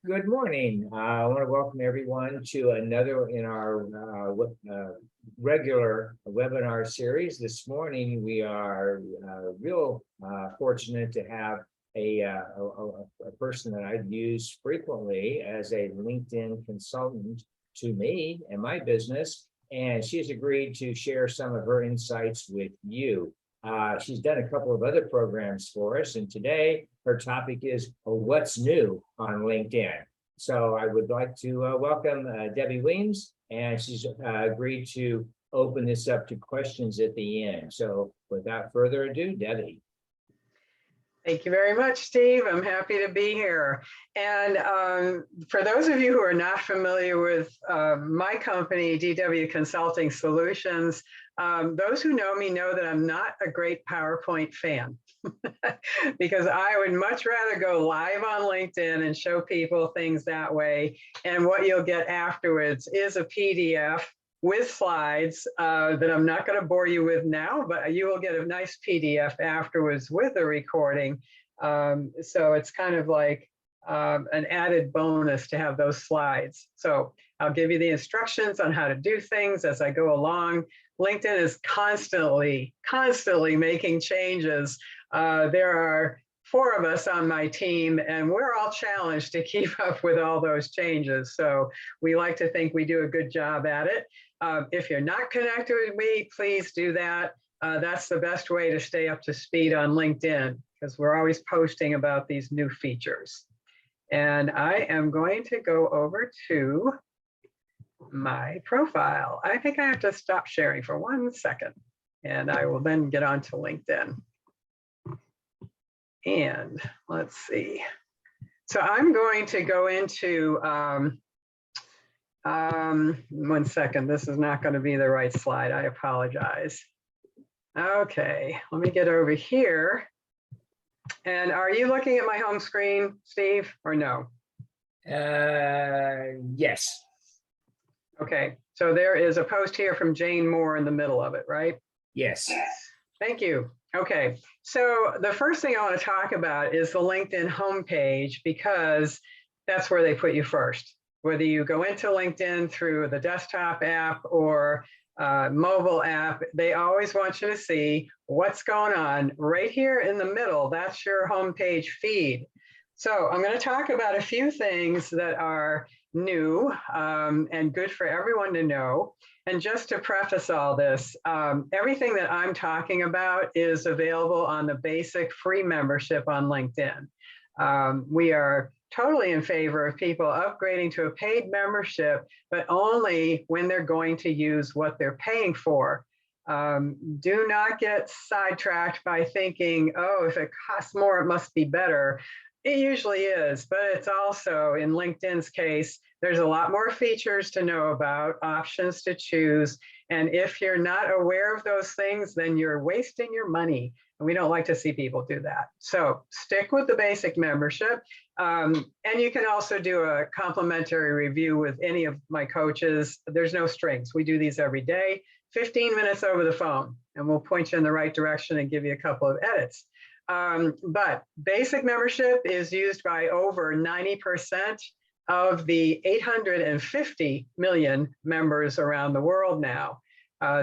Good morning. I want to welcome everyone to another in our regular webinar series. This morning, we are real fortunate to have a person that I've used frequently as a LinkedIn consultant to me and my business, and she's agreed to share some of her insights with you. She's done a couple of other programs for us, and today her topic is what's new on LinkedIn. So I would like to welcome Debbie Wemyss, and she's agreed to open this up to questions at the end. So without further ado, Debbie. Thank you very much, Steve. I'm happy to be here. And for those of you who are not familiar with my company, DW Consulting Solutions, those who know me know that I'm not a great PowerPoint fan because I would much rather go live on LinkedIn and show people things that way. And what you'll get afterwards is a PDF with slides that I'm not going to bore you with now, but you will get a nice PDF afterwards with a recording. So it's kind of like an added bonus to have those slides. So I'll give you the instructions on how to do things as I go along. LinkedIn is constantly making changes. There are 4 of us on my team, and we're all challenged to keep up with all those changes. So we like to think we do a good job at it. If you're not connected with me, please do that. That's the best way to stay up to speed on LinkedIn because we're always posting about these new features. And I am going to go over to my profile. I think I have to stop sharing for 1 second, and I will then get on to LinkedIn. And let's see. So I'm going to go into 1 second, this is not going to be the right slide. I apologize. Okay, let me get over here. And are you looking at my home screen, Steve, or no? Yes. Okay, so there is a post here from Jane Moore in the middle of it, right? Yes. Thank you. Okay, so the first thing I want to talk about is the LinkedIn homepage because that's where they put you first. Whether you go into LinkedIn through the desktop app or mobile app, they always want you to see what's going on right here in the middle. That's your homepage feed. So I'm going to talk about a few things that are new and good for everyone to know. And just to preface all this, everything that I'm talking about is available on the basic free membership on LinkedIn. We are totally in favor of people upgrading to a paid membership, but only when they're going to use what they're paying for. Do not get sidetracked by thinking, oh, if it costs more, it must be better. It usually is, but it's also, in LinkedIn's case, there's a lot more features to know about, options to choose. And if you're not aware of those things, then you're wasting your money. And we don't like to see people do that. So stick with the basic membership. And you can also do a complimentary review with any of my coaches. There's no strings. We do these every day, 15 minutes over the phone, and we'll point you in the right direction and give you a couple of edits. But basic membership is used by over 90% of the 850 million members around the world now.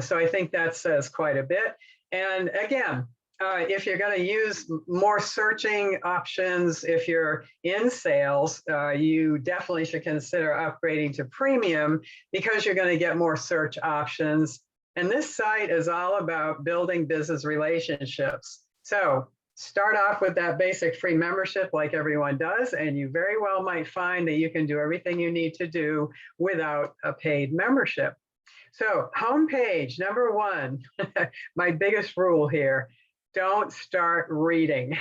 So I think that says quite a bit. And again, if you're going to use more searching options, if you're in sales, you definitely should consider upgrading to premium because you're going to get more search options. And this site is all about building business relationships. So start off with that basic free membership like everyone does, and you very well might find that you can do everything you need to do without a paid membership. So homepage, number 1, my biggest rule here, don't start reading.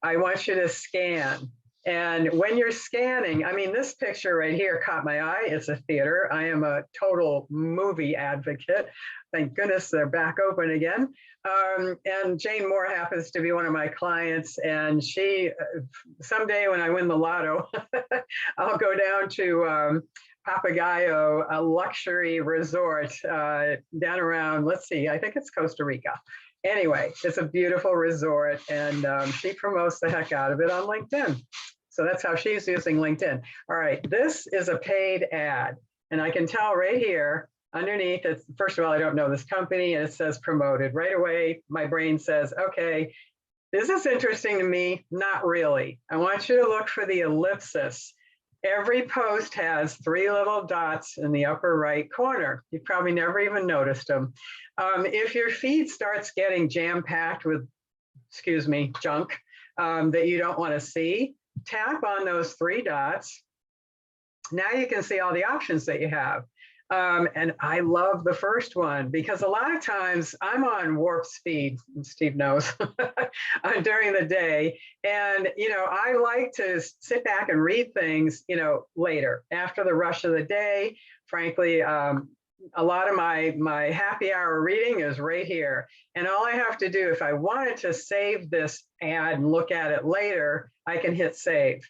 I want you to scan. And when you're scanning, I mean, this picture right here caught my eye. It's a theater. I am a total movie advocate. Thank goodness they're back open again. And Jane Moore happens to be one of my clients. And she, someday when I win the lotto, I'll go down to Papagayo, a luxury resort down around, let's see, I think it's Costa Rica. Anyway, it's a beautiful resort, and she promotes the heck out of it on LinkedIn. So that's how she's using LinkedIn. All right, this is a paid ad. And I can tell right here underneath, it's, first of all, I don't know this company, and it says promoted. Right away, my brain says, okay, is this interesting to me? Not really. I want you to look for the ellipsis. Every post has 3 little dots in the upper right corner. You probably never even noticed them. If your feed starts getting jam-packed with, excuse me, junk that you don't want to see, tap on those 3 dots. Now you can see all the options that you have. And I love the first one because a lot of times I'm on warp speed, and Steve knows, during the day. And, I like to sit back and read things, later after the rush of the day. Frankly, a lot of my happy hour reading is right here. And all I have to do, if I wanted to save this ad and look at it later, I can hit save.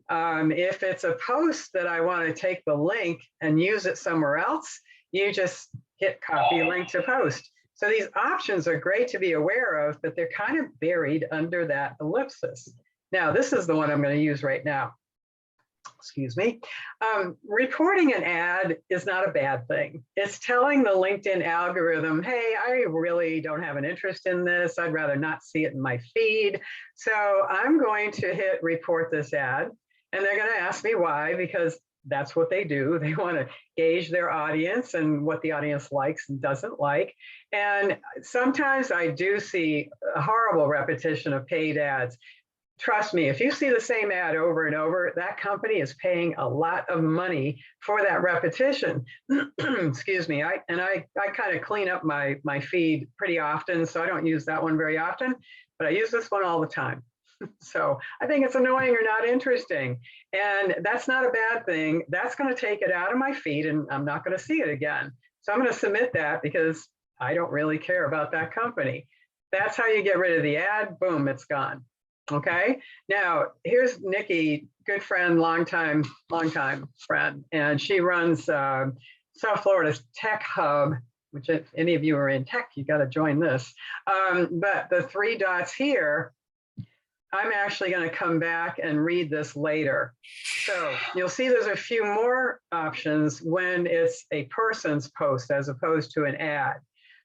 If it's a post that I want to take the link and use it somewhere else, you just hit copy link to post. So these options are great to be aware of, but they're kind of buried under that ellipsis. Now, this is the one I'm going to use right now. Excuse me. Reporting an ad is not a bad thing. It's telling the LinkedIn algorithm, hey, I really don't have an interest in this. I'd rather not see it in my feed. So I'm going to hit report this ad. And they're going to ask me why, because that's what they do. They want to gauge their audience and what the audience likes and doesn't like. And sometimes I do see a horrible repetition of paid ads. Trust me, if you see the same ad over and over, that company is paying a lot of money for that repetition. Excuse me. I kind of clean up my feed pretty often, so I don't use that one very often, but I use this one all the time. So I think it's annoying or not interesting. And that's not a bad thing. That's going to take it out of my feed and I'm not going to see it again. So I'm going to submit that because I don't really care about that company. That's how you get rid of the ad. Boom, it's gone. Okay. Now here's Nikki, good friend, longtime friend. And she runs South Florida's Tech Hub, which if any of you are in tech, you got to join this. But the 3 dots here, I'm actually going to come back and read this later. So you'll see there's a few more options when it's a person's post as opposed to an ad.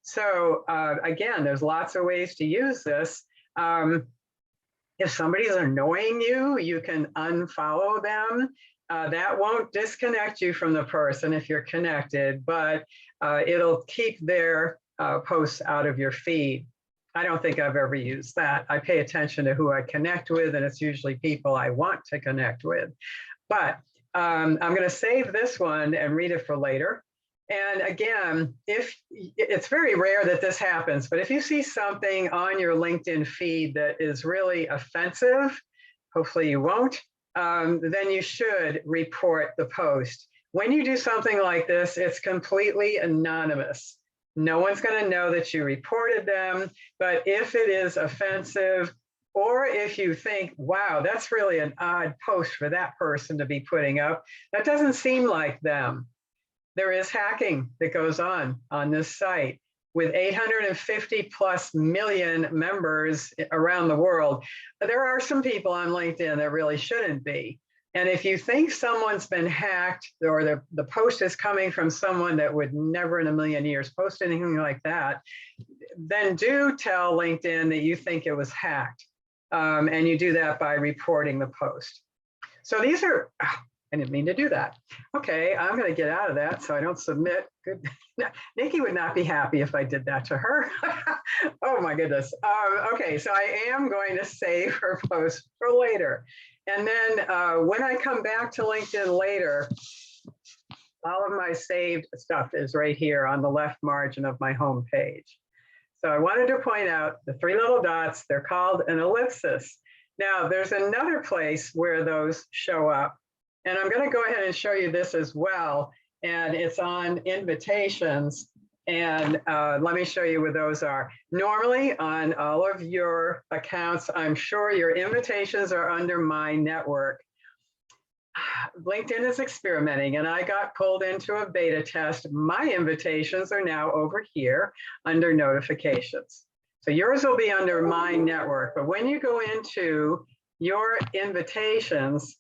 So again, there's lots of ways to use this. If somebody's annoying you, you can unfollow them. That won't disconnect you from the person if you're connected, but it'll keep their posts out of your feed. I don't think I've ever used that. I pay attention to who I connect with, and it's usually people I want to connect with. But I'm going to save this one and read it for later. And again, if it's very rare that this happens, but if you see something on your LinkedIn feed that is really offensive, hopefully you won't, then you should report the post. When you do something like this, it's completely anonymous. No one's going to know that you reported them, but if it is offensive, or if you think, wow, that's really an odd post for that person to be putting up, that doesn't seem like them. There is hacking that goes on this site with 850 plus million members around the world. There are some people on LinkedIn that really shouldn't be. And if you think someone's been hacked or the post is coming from someone that would never in a million years post anything like that, then do tell LinkedIn that you think it was hacked. And you do that by reporting the post. So these are, I didn't mean to do that. Okay, I'm going to get out of that so I don't submit. Good. Nikki would not be happy if I did that to her. Oh my goodness. Okay, so I am going to save her post for later. And then when I come back to LinkedIn later, all of my saved stuff is right here on the left margin of my home page. So I wanted to point out the 3 little dots, they're called an ellipsis. Now there's another place where those show up. And I'm going to go ahead and show you this as well. And it's on invitations. And let me show you where those are. Normally on all of your accounts, I'm sure your invitations are under my network. LinkedIn is experimenting and I got pulled into a beta test. My invitations are now over here under notifications. So yours will be under my network. But when you go into your invitations,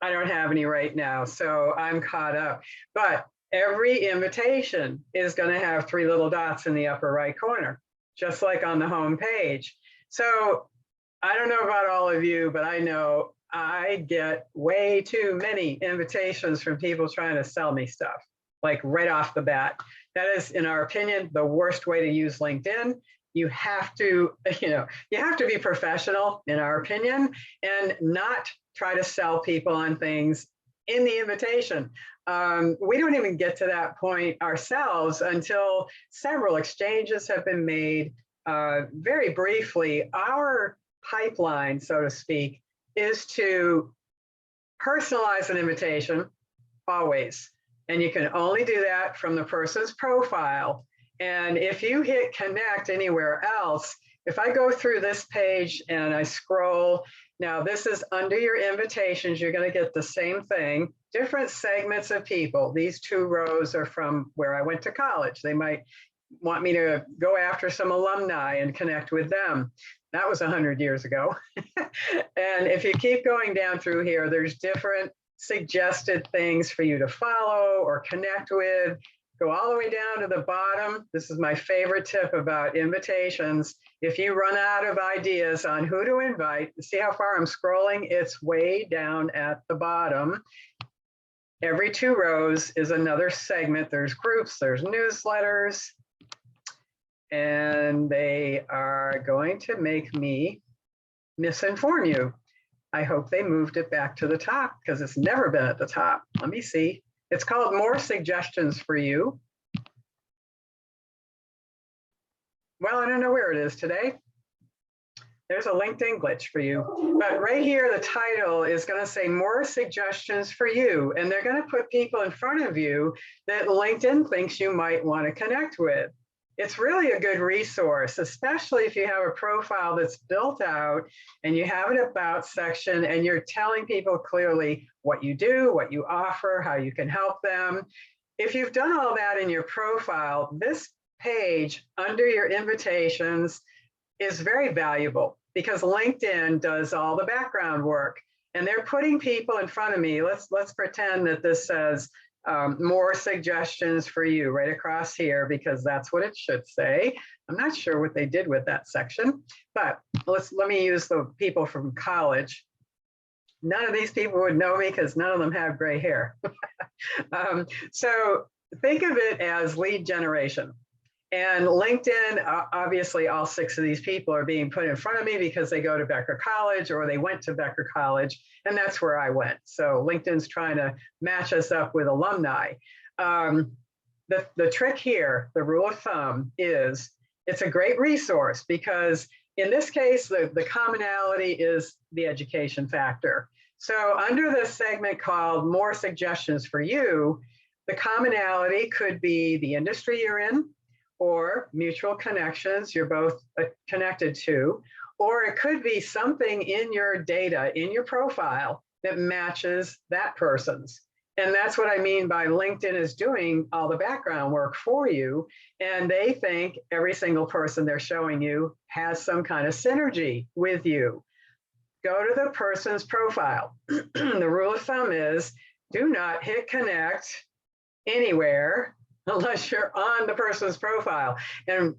I don't have any right now, so I'm caught up. But every invitation is going to have 3 little dots in the upper right corner, just like on the home page. So I don't know about all of you, but I know I get way too many invitations from people trying to sell me stuff, like right off the bat. That is, in our opinion, the worst way to use LinkedIn. You have to, you have to be professional, in our opinion, and not try to sell people on things in the invitation. We don't even get to that point ourselves until several exchanges have been made. Very briefly, our pipeline, so to speak, is to personalize an invitation always. And you can only do that from the person's profile. And if you hit connect anywhere else, if I go through this page and I scroll, now this is under your invitations, you're going to get the same thing, different segments of people. These 2 rows are from where I went to college. They might want me to go after some alumni and connect with them. That was 100 years ago. And if you keep going down through here, there's different suggested things for you to follow or connect with. Go all the way down to the bottom. This is my favorite tip about invitations. If you run out of ideas on who to invite, see how far I'm scrolling? It's way down at the bottom. Every 2 rows is another segment. There's groups, there's newsletters, and they are going to make me misinform you. I hope they moved it back to the top because it's never been at the top. Let me see. It's called More Suggestions for You. Well, I don't know where it is today. There's a LinkedIn glitch for you. But right here, the title is going to say More Suggestions for You. And they're going to put people in front of you that LinkedIn thinks you might want to connect with. It's really a good resource, especially if you have a profile that's built out and you have an about section and you're telling people clearly what you do, what you offer, how you can help them. If you've done all that in your profile, this page under your invitations is very valuable because LinkedIn does all the background work and they're putting people in front of me. Let's pretend that this says more suggestions for you right across here, because that's what it should say. I'm not sure what they did with that section, but let me use the people from college. None of these people would know me because none of them have gray hair. So think of it as lead generation. And LinkedIn, obviously all 6 of these people are being put in front of me because they go to Becker College or they went to Becker College, and that's where I went. So LinkedIn's trying to match us up with alumni. The trick here, the rule of thumb is it's a great resource because in this case, the commonality is the education factor. So under the segment called More Suggestions for You, the commonality could be the industry you're in, or mutual connections you're both connected to, or it could be something in your data, in your profile that matches that person's. And that's what I mean by LinkedIn is doing all the background work for you. And they think every single person they're showing you has some kind of synergy with you. Go to the person's profile. The rule of thumb is do not hit connect anywhere unless you're on the person's profile. And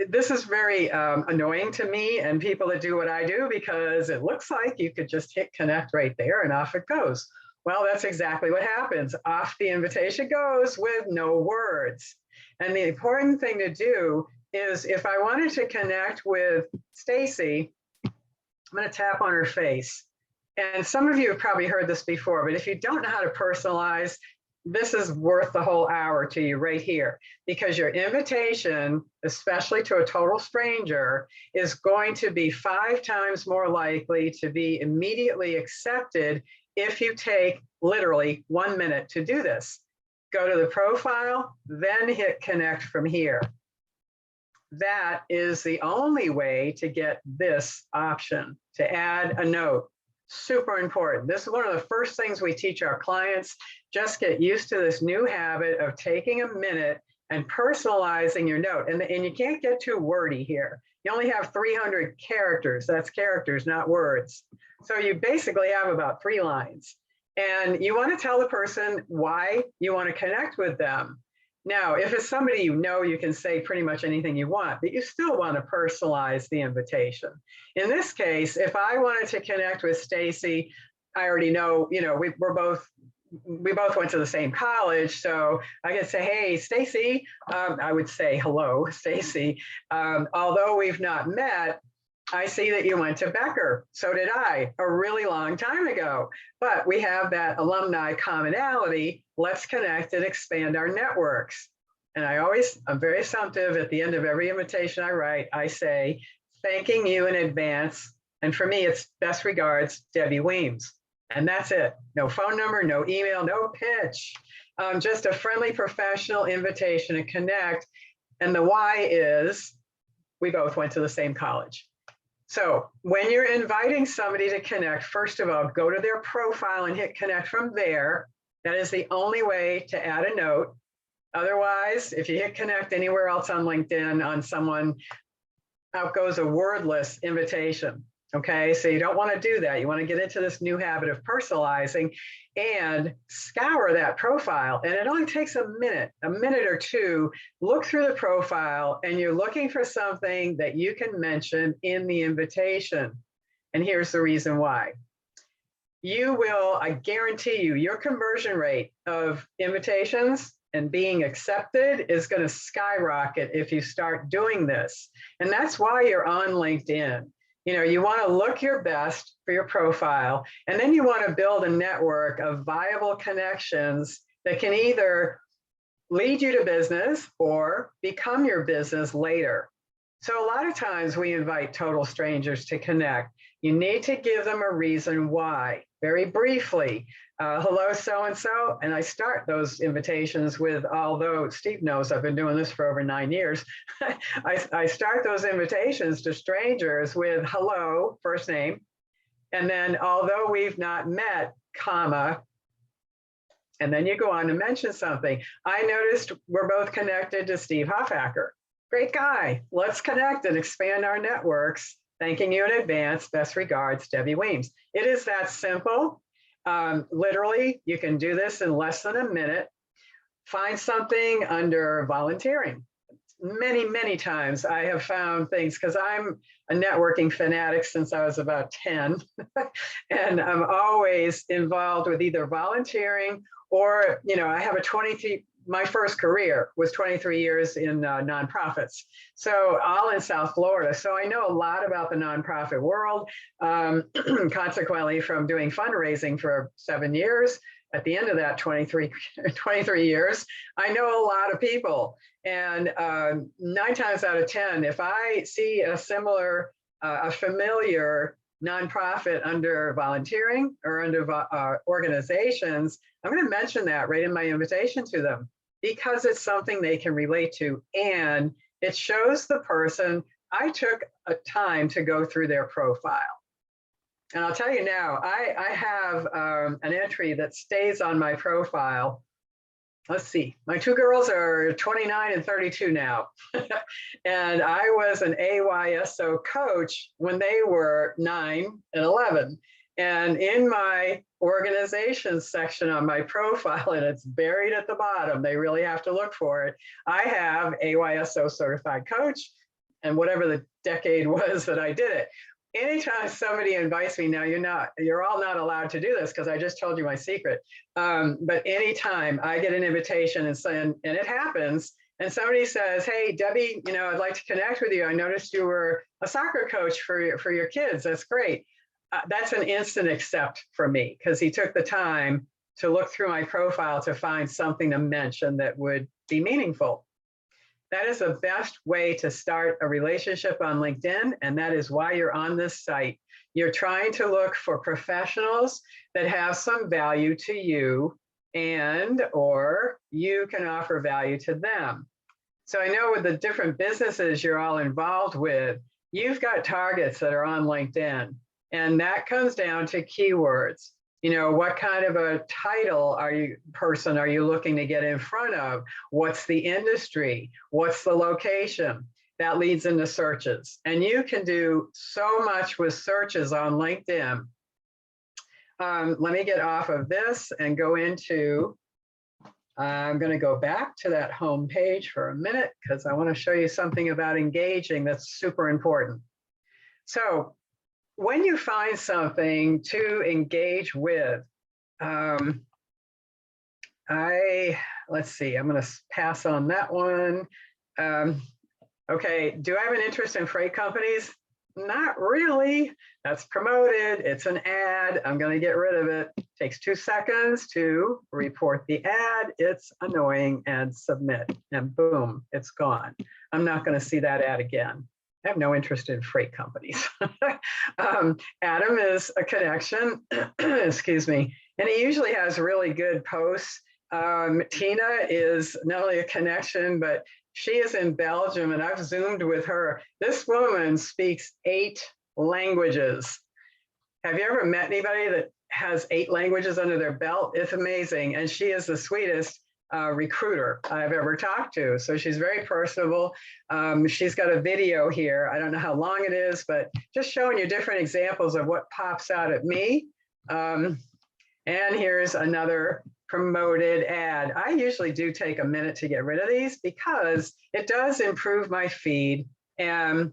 this is very annoying to me and people that do what I do, because it looks like you could just hit connect right there and off it goes. Well, that's exactly what happens. Off the invitation goes with no words. And the important thing to do is if I wanted to connect with Stacy, I'm going to tap on her face. And some of you have probably heard this before, but if you don't know how to personalize, this is worth the whole hour to you right here, because your invitation, especially to a total stranger, is going to be 5 times more likely to be immediately accepted if you take literally 1 minute to do this. Go to the profile, then hit connect from here. That is the only way to get this option, to add a note. Super important. This is one of the first things we teach our clients. Just get used to this new habit of taking a minute and personalizing your note. And you can't get too wordy here. You only have 300 characters. That's characters, not words. So you basically have about 3 lines. And you want to tell the person why you want to connect with them. Now, if it's somebody you know, you can say pretty much anything you want, but you still want to personalize the invitation. In this case, if I wanted to connect with Stacy, I already know, we both went to the same college, so I could say, "Hey, Stacy," I would say, "Hello, Stacy. Although we've not met, I see that you went to Becker. So did I, a really long time ago. But we have that alumni commonality. Let's connect and expand our networks." And I'm very assumptive. At the end of every invitation I write, I say, "Thanking you in advance." And for me, it's best regards, Debbie Weems. And that's it. No phone number, no email, no pitch. Just a friendly professional invitation to connect. And the why is we both went to the same college. So when you're inviting somebody to connect, first of all, go to their profile and hit connect from there. That is the only way to add a note. Otherwise, if you hit connect anywhere else on LinkedIn on someone, out goes a wordless invitation. Okay, so you don't want to do that. You want to get into this new habit of personalizing and scour that profile. And it only takes a minute or two. Look through the profile and you're looking for something that you can mention in the invitation. And here's the reason why. You will, I guarantee you, your conversion rate of invitations and being accepted is going to skyrocket if you start doing this. And that's why you're on LinkedIn. You want to look your best for your profile, and then you want to build a network of viable connections that can either lead you to business or become your business later. So a lot of times we invite total strangers to connect. You need to give them a reason why. Very briefly, "Hello, so-and-so," and I start those invitations with, although Steve knows I've been doing this for over 9 years, I start those invitations to strangers with "Hello," first name, and then "although we've not met, comma," and then you go on to mention something. "I noticed we're both connected to Steve Hoffacker. Great guy. Let's connect and expand our networks. Thanking you in advance. Best regards, Debbie Weems." It is that simple. Literally, you can do this in less than a minute. Find something under volunteering. Many, many times I have found things, because I'm a networking fanatic since I was about 10. And I'm always involved with either volunteering or, I have my first career was 23 years in nonprofits. So all in South Florida. So I know a lot about the nonprofit world. Consequently, from doing fundraising for 7 years, at the end of that 23 years, I know a lot of people. And 9 times out of 10, if I see a familiar nonprofit under volunteering or under organizations, I'm going to mention that right in my invitation to them, because it's something they can relate to. And it shows the person I took a time to go through their profile. And I'll tell you now, I have an entry that stays on my profile. Let's see, my 2 girls are 29 and 32 now. And I was an AYSO coach when they were 9 and 11. And in my organization section on my profile, and it's buried at the bottom, they really have to look for it, I have AYSO certified coach and whatever the decade was that I did it. Anytime somebody invites me, now you're all not allowed to do this because I just told you my secret. But anytime I get an invitation and it happens, and somebody says, "Hey, Debbie, I'd like to connect with you. I noticed you were a soccer coach for your kids. That's great." That's an instant accept for me, because he took the time to look through my profile to find something to mention that would be meaningful. That is the best way to start a relationship on LinkedIn, and that is why you're on this site. You're trying to look for professionals that have some value to you, or you can offer value to them. So I know with the different businesses you're all involved with, you've got targets that are on LinkedIn, and that comes down to keywords. What kind of a title are you looking to get in front of? What's the industry? What's the location? That leads into searches. And you can do so much with searches on LinkedIn. let me get off of this and go into, I'm going to go back to that home page for a minute because I want to show you something about engaging that's super important. So when you find something to engage with, let's see, I'm going to pass on that one. Okay, do I have an interest in freight companies? Not really. That's promoted. It's an ad. I'm going to get rid of it. Takes 2 seconds to report the ad. It's annoying, and submit. And boom, it's gone. I'm not going to see that ad again. I have no interest in freight companies. Adam is a connection, excuse me, and he usually has really good posts. Tina is not only a connection, but she is in Belgium, and I've Zoomed with her. This woman speaks 8 languages. Have you ever met anybody that has 8 languages under their belt? It's amazing. And she is the sweetest recruiter I've ever talked to. So she's very personable. She's got a video here. I don't know how long it is, but just showing you different examples of what pops out at me. And here's another promoted ad. I usually do take a minute to get rid of these because it does improve my feed, and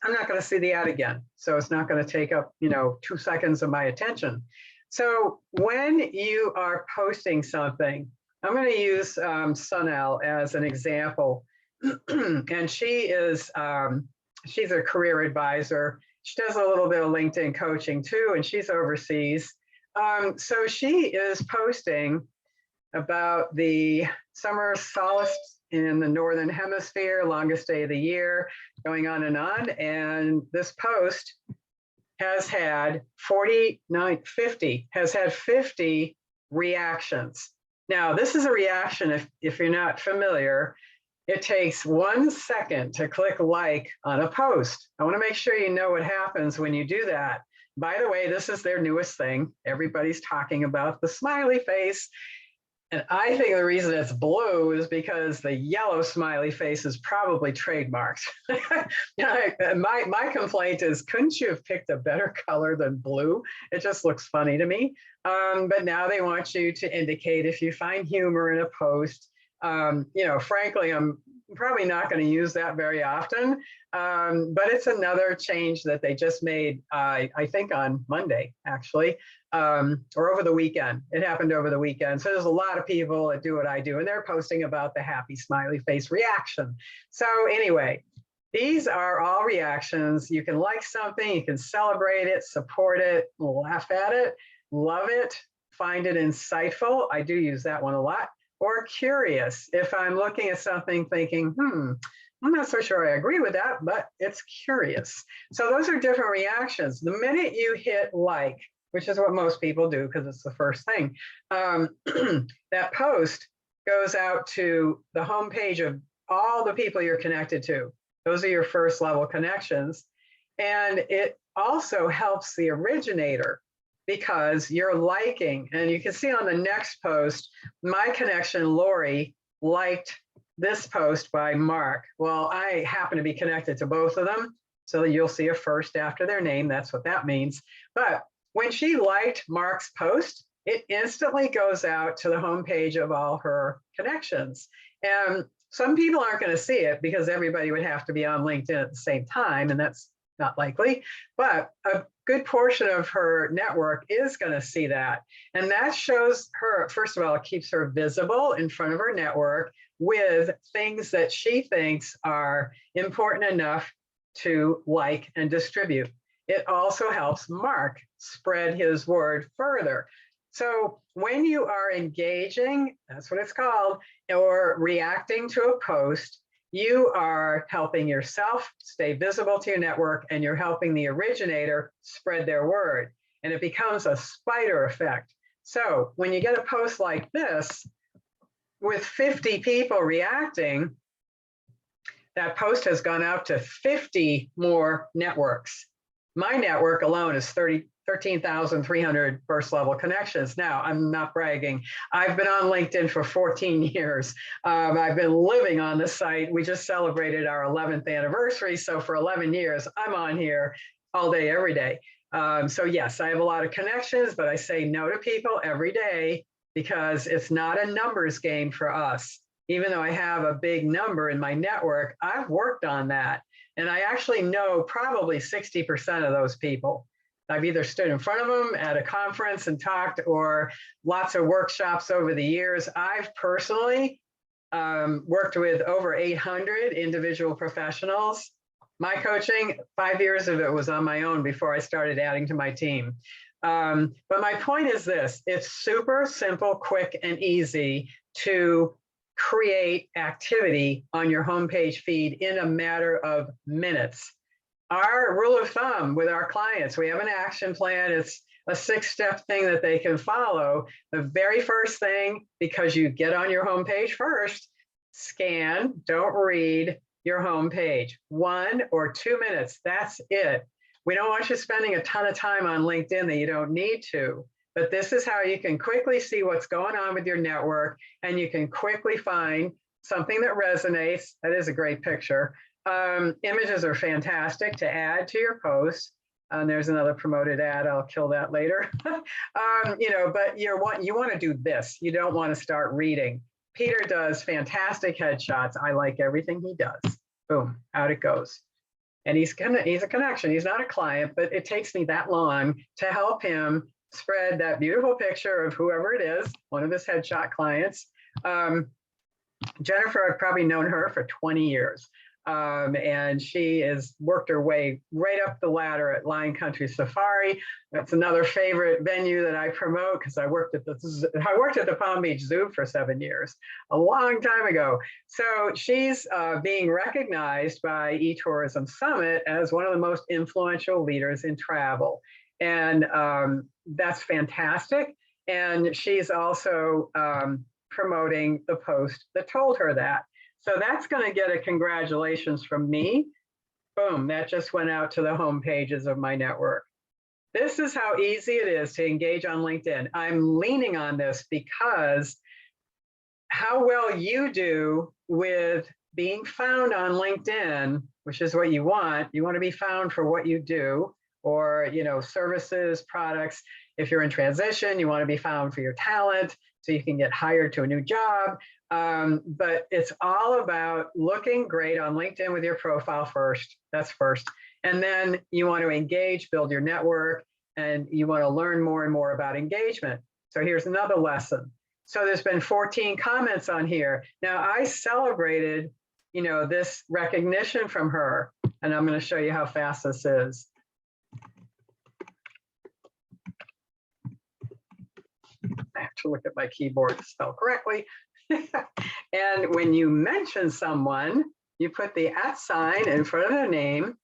I'm not going to see the ad again. So it's not going to take up, 2 seconds of my attention. So when you are posting something, I'm going to use Sunel as an example. And she is, she's a career advisor. She does a little bit of LinkedIn coaching too, and she's overseas. So she is posting about the summer solstice in the Northern Hemisphere, longest day of the year, going on. And this post has had 50 reactions. Now, this is a reaction, if you're not familiar, it takes 1 second to click like on a post. I want to make sure you know what happens when you do that. By the way, this is their newest thing. Everybody's talking about the smiley face. And I think the reason it's blue is because the yellow smiley face is probably trademarked. My complaint is, couldn't you have picked a better color than blue? It just looks funny to me. But now they want you to indicate if you find humor in a post. Frankly, I'm probably not going to use that very often, but it's another change that they just made, I think on Monday, actually, or over the weekend. It happened over the weekend. So there's a lot of people that do what I do, and they're posting about the happy smiley face reaction. So anyway, these are all reactions. You can like something, you can celebrate it, support it, laugh at it, love it, find it insightful. I do use that one a lot. Or curious, if I'm looking at something thinking, I'm not so sure I agree with that, but it's curious. So those are different reactions. The minute you hit like, which is what most people do because it's the first thing, that post goes out to the homepage of all the people you're connected to. Those are your first level connections. And it also helps the originator, because you're liking, and you can see on the next post, my connection, Lori, liked this post by Mark. Well, I happen to be connected to both of them, so you'll see a first after their name. That's what that means. But when she liked Mark's post, it instantly goes out to the homepage of all her connections. And some people aren't going to see it because everybody would have to be on LinkedIn at the same time, and that's not likely, but a good portion of her network is going to see that. And that shows her, first of all, it keeps her visible in front of her network with things that she thinks are important enough to like and distribute. It also helps Mark spread his word further. So when you are engaging, that's what it's called, or reacting to a post, you are helping yourself stay visible to your network, and you're helping the originator spread their word. And it becomes a spider effect. So when you get a post like this with 50 people reacting, that post has gone out to 50 more networks. My network alone is 13,300 first level connections. Now, I'm not bragging. I've been on LinkedIn for 14 years. I've been living on the site. We just celebrated our 11th anniversary. So for 11 years, I'm on here all day, every day. So yes, I have a lot of connections, but I say no to people every day because it's not a numbers game for us. Even though I have a big number in my network, I've worked on that. And I actually know probably 60% of those people. I've either stood in front of them at a conference and talked, or lots of workshops over the years. I've personally worked with over 800 individual professionals. My coaching, 5 years of it was on my own before I started adding to my team. But my point is this: it's super simple, quick, and easy to create activity on your homepage feed in a matter of minutes. Our rule of thumb with our clients, we have an action plan. It's a 6-step thing that they can follow. The very first thing, because you get on your homepage first, scan, don't read your homepage. 1 or 2 minutes, that's it. We don't want you spending a ton of time on LinkedIn that you don't need to. But this is how you can quickly see what's going on with your network, and you can quickly find something that resonates. That is a great picture. Images are fantastic to add to your post. There's another promoted ad. I'll kill that later. But you want to do this. You don't want to start reading. Peter does fantastic headshots. I like everything he does. Boom, out it goes. And he's a connection. He's not a client, but it takes me that long to help him spread that beautiful picture of whoever it is, one of his headshot clients. Jennifer, I've probably known her for 20 years. And she has worked her way right up the ladder at Lion Country Safari. That's another favorite venue that I promote because I worked at the Palm Beach Zoo for 7 years, a long time ago. So she's being recognized by eTourism Summit as one of the most influential leaders in travel. And that's fantastic. And she's also promoting the post that told her that. So that's going to get a congratulations from me. Boom, that just went out to the home pages of my network. This is how easy it is to engage on LinkedIn. I'm leaning on this because how well you do with being found on LinkedIn, which is what you want to be found for what you do, or services, products. If you're in transition, you want to be found for your talent so you can get hired to a new job. But it's all about looking great on LinkedIn with your profile first. That's first. And then you want to engage, build your network, and you want to learn more and more about engagement. So here's another lesson. So there's been 14 comments on here. Now I celebrated, this recognition from her, and I'm going to show you how fast this is. I have to look at my keyboard to spell correctly. And when you mention someone, you put the @ in front of their name,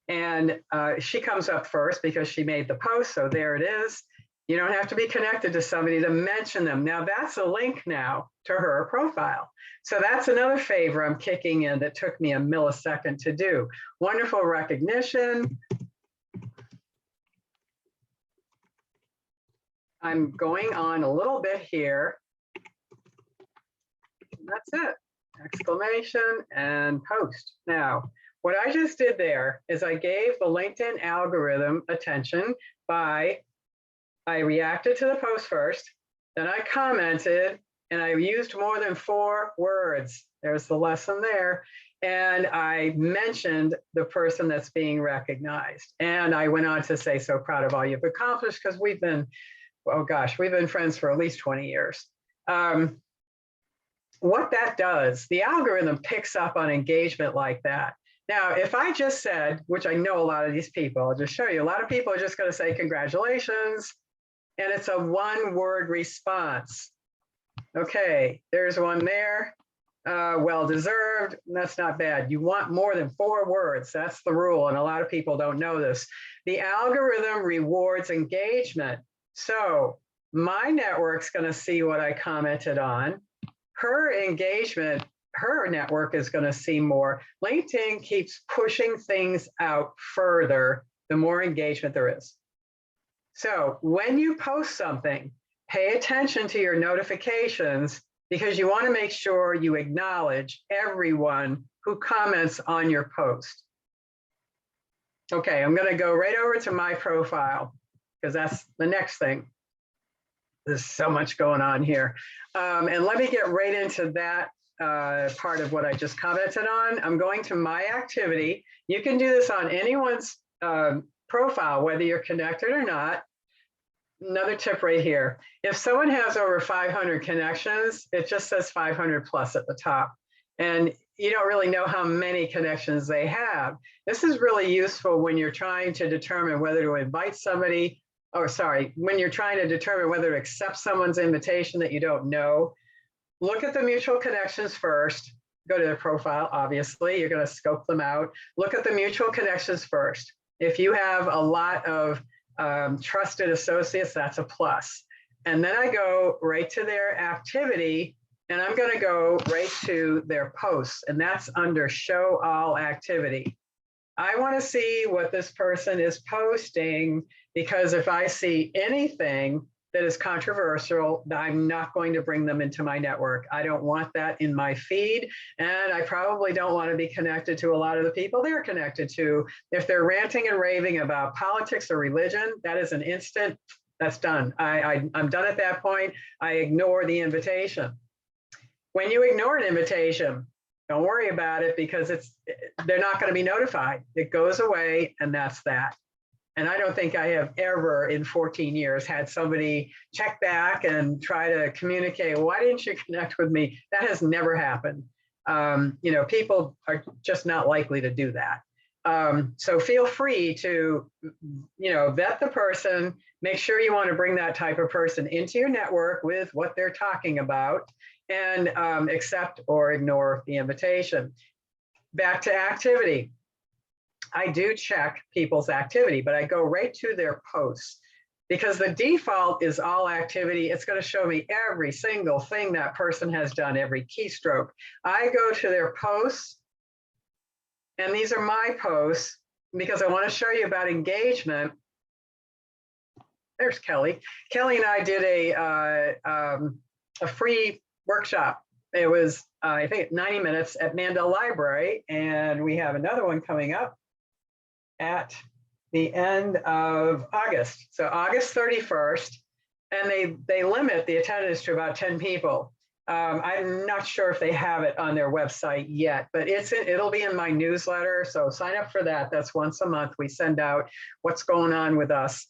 and she comes up first because she made the post. So there it is. You don't have to be connected to somebody to mention them. Now that's a link now to her profile. So that's another favor I'm kicking in that took me a millisecond to do. Wonderful recognition. I'm going on a little bit here. That's it. Exclamation and post. Now, what I just did there is I gave the LinkedIn algorithm attention by, I reacted to the post first, then I commented, and I used more than 4 words. There's the lesson there. And I mentioned the person that's being recognized. And I went on to say, so proud of all you've accomplished, because we've been, oh gosh, we've been friends for at least 20 years. What that does, the algorithm picks up on engagement like that. Now, if I just said, which I know a lot of these people, I'll just show you, a lot of people are just going to say congratulations, and it's a 1-word response. Okay, there's one there. Well deserved. That's not bad. You want more than 4 words. That's the rule, and a lot of people don't know this. The algorithm rewards engagement. So my network's going to see what I commented on. Her engagement, her network is going to see more. LinkedIn keeps pushing things out further the more engagement there is. So when you post something, pay attention to your notifications, because you want to make sure you acknowledge everyone who comments on your post. Okay, I'm going to go right over to my profile because that's the next thing. There's so much going on here. And let me get right into that part of what I just commented on. I'm going to my activity. You can do this on anyone's profile, whether you're connected or not. Another tip right here. If someone has over 500 connections, it just says 500 plus at the top. And you don't really know how many connections they have. This is really useful when you're trying to determine whether to invite somebody, or sorry, when you're trying to determine whether to accept someone's invitation that you don't know. Look at the mutual connections first. Go to their profile, obviously, you're going to scope them out. Look at the mutual connections first. If you have a lot of trusted associates, that's a plus. And then I go right to their activity, and I'm going to go right to their posts, and that's under show all activity. I want to see what this person is posting, because if I see anything that is controversial, I'm not going to bring them into my network. I don't want that in my feed. And I probably don't want to be connected to a lot of the people they're connected to. If they're ranting and raving about politics or religion, that is an instant, that's done. I'm done at that point. I ignore the invitation. When you ignore an invitation, don't worry about it, because they're not going to be notified. It goes away, and that's that. And I don't think I have ever in 14 years had somebody check back and try to communicate, why didn't you connect with me? That has never happened. You know, people are just not likely to do that. So feel free to, you know, vet the person, make sure you want to bring that type of person into your network with what they're talking about, and accept or ignore the invitation. Back to activity. I do check people's activity, but I go right to their posts, because the default is all activity. It's going to show me every single thing that person has done, every keystroke. I go to their posts, and these are my posts, because I want to show you about engagement. There's Kelly. Kelly and I did a free workshop. It was, I think, 90 minutes at Mandel Library, and we have another one coming up at the end of August. So August 31st, and they limit the attendance to about 10 people. I'm not sure if they have it on their website yet, but it'll be in my newsletter. So sign up for that. That's once a month. We send out what's going on with us.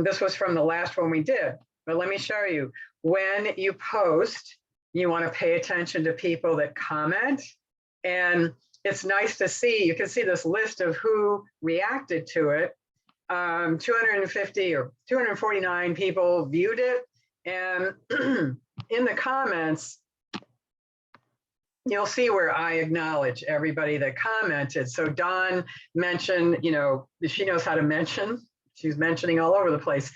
This was from the last one we did, but let me show you. When you post, you want to pay attention to people that comment, and it's nice to see, you can see this list of who reacted to it. 250 or 249 people viewed it. And in the comments, you'll see where I acknowledge everybody that commented. So Dawn mentioned, you know, she knows how to mention. She's mentioning all over the place.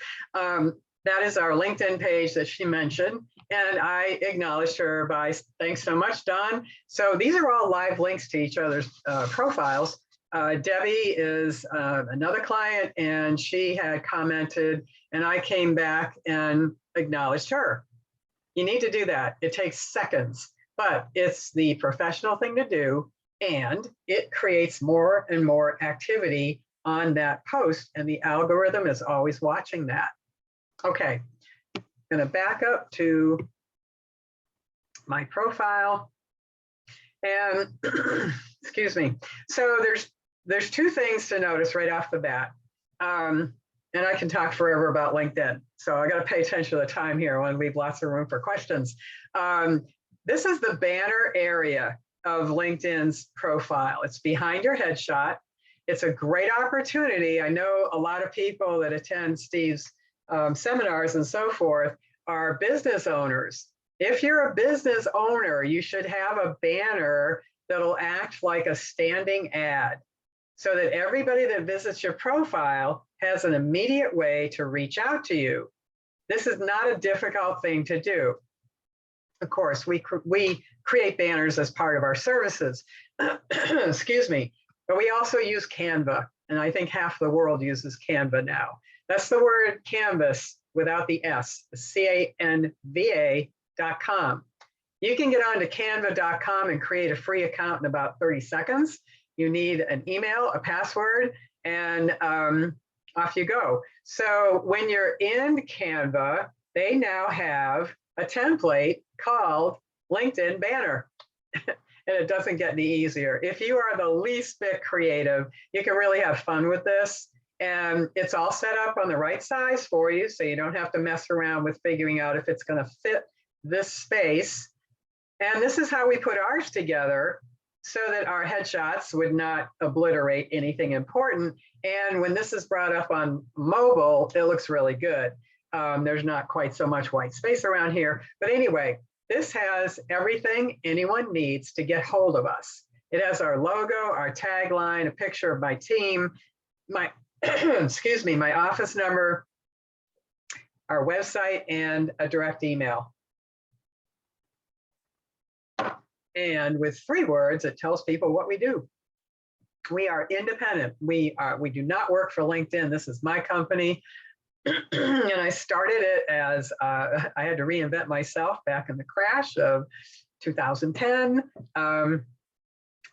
That is our LinkedIn page that she mentioned. And I acknowledged her by, thanks so much, Dawn. So these are all live links to each other's profiles. Debbie is another client, and she had commented, and I came back and acknowledged her. You need to do that. It takes seconds, but it's the professional thing to do, and it creates more and more activity on that post, and the algorithm is always watching that. Okay, I'm going to back up to my profile, and excuse me. So there's two things to notice right off the bat, and I can talk forever about LinkedIn, so I got to pay attention to the time here. I want to leave lots of room for questions. This is the banner area of LinkedIn's profile. It's behind your headshot. It's a great opportunity. I know a lot of people that attend Steve's seminars and so forth are business owners. If you're a business owner, you should have a banner that'll act like a standing ad, so that everybody that visits your profile has an immediate way to reach out to you. This is not a difficult thing to do. Of course, we create banners as part of our services, excuse me, but we also use Canva, and I think half the world uses Canva now. That's the word canvas without the S, CANVA.com. You can get onto canva.com and create a free account in about 30 seconds. You need an email, a password, and off you go. So when you're in Canva, they now have a template called LinkedIn banner. And it doesn't get any easier. If you are the least bit creative, you can really have fun with this. And it's all set up on the right size for you, so you don't have to mess around with figuring out if it's going to fit this space. And this is how we put ours together so that our headshots would not obliterate anything important. And when this is brought up on mobile, it looks really good. There's not quite so much white space around here. But anyway, this has everything anyone needs to get hold of us. It has our logo, our tagline, a picture of my team, my, excuse me, my office number, our website, and a direct email. And with 3 words, it tells people what we do. We are independent. We do not work for LinkedIn. This is my company. And I started it as I had to reinvent myself back in the crash of 2010.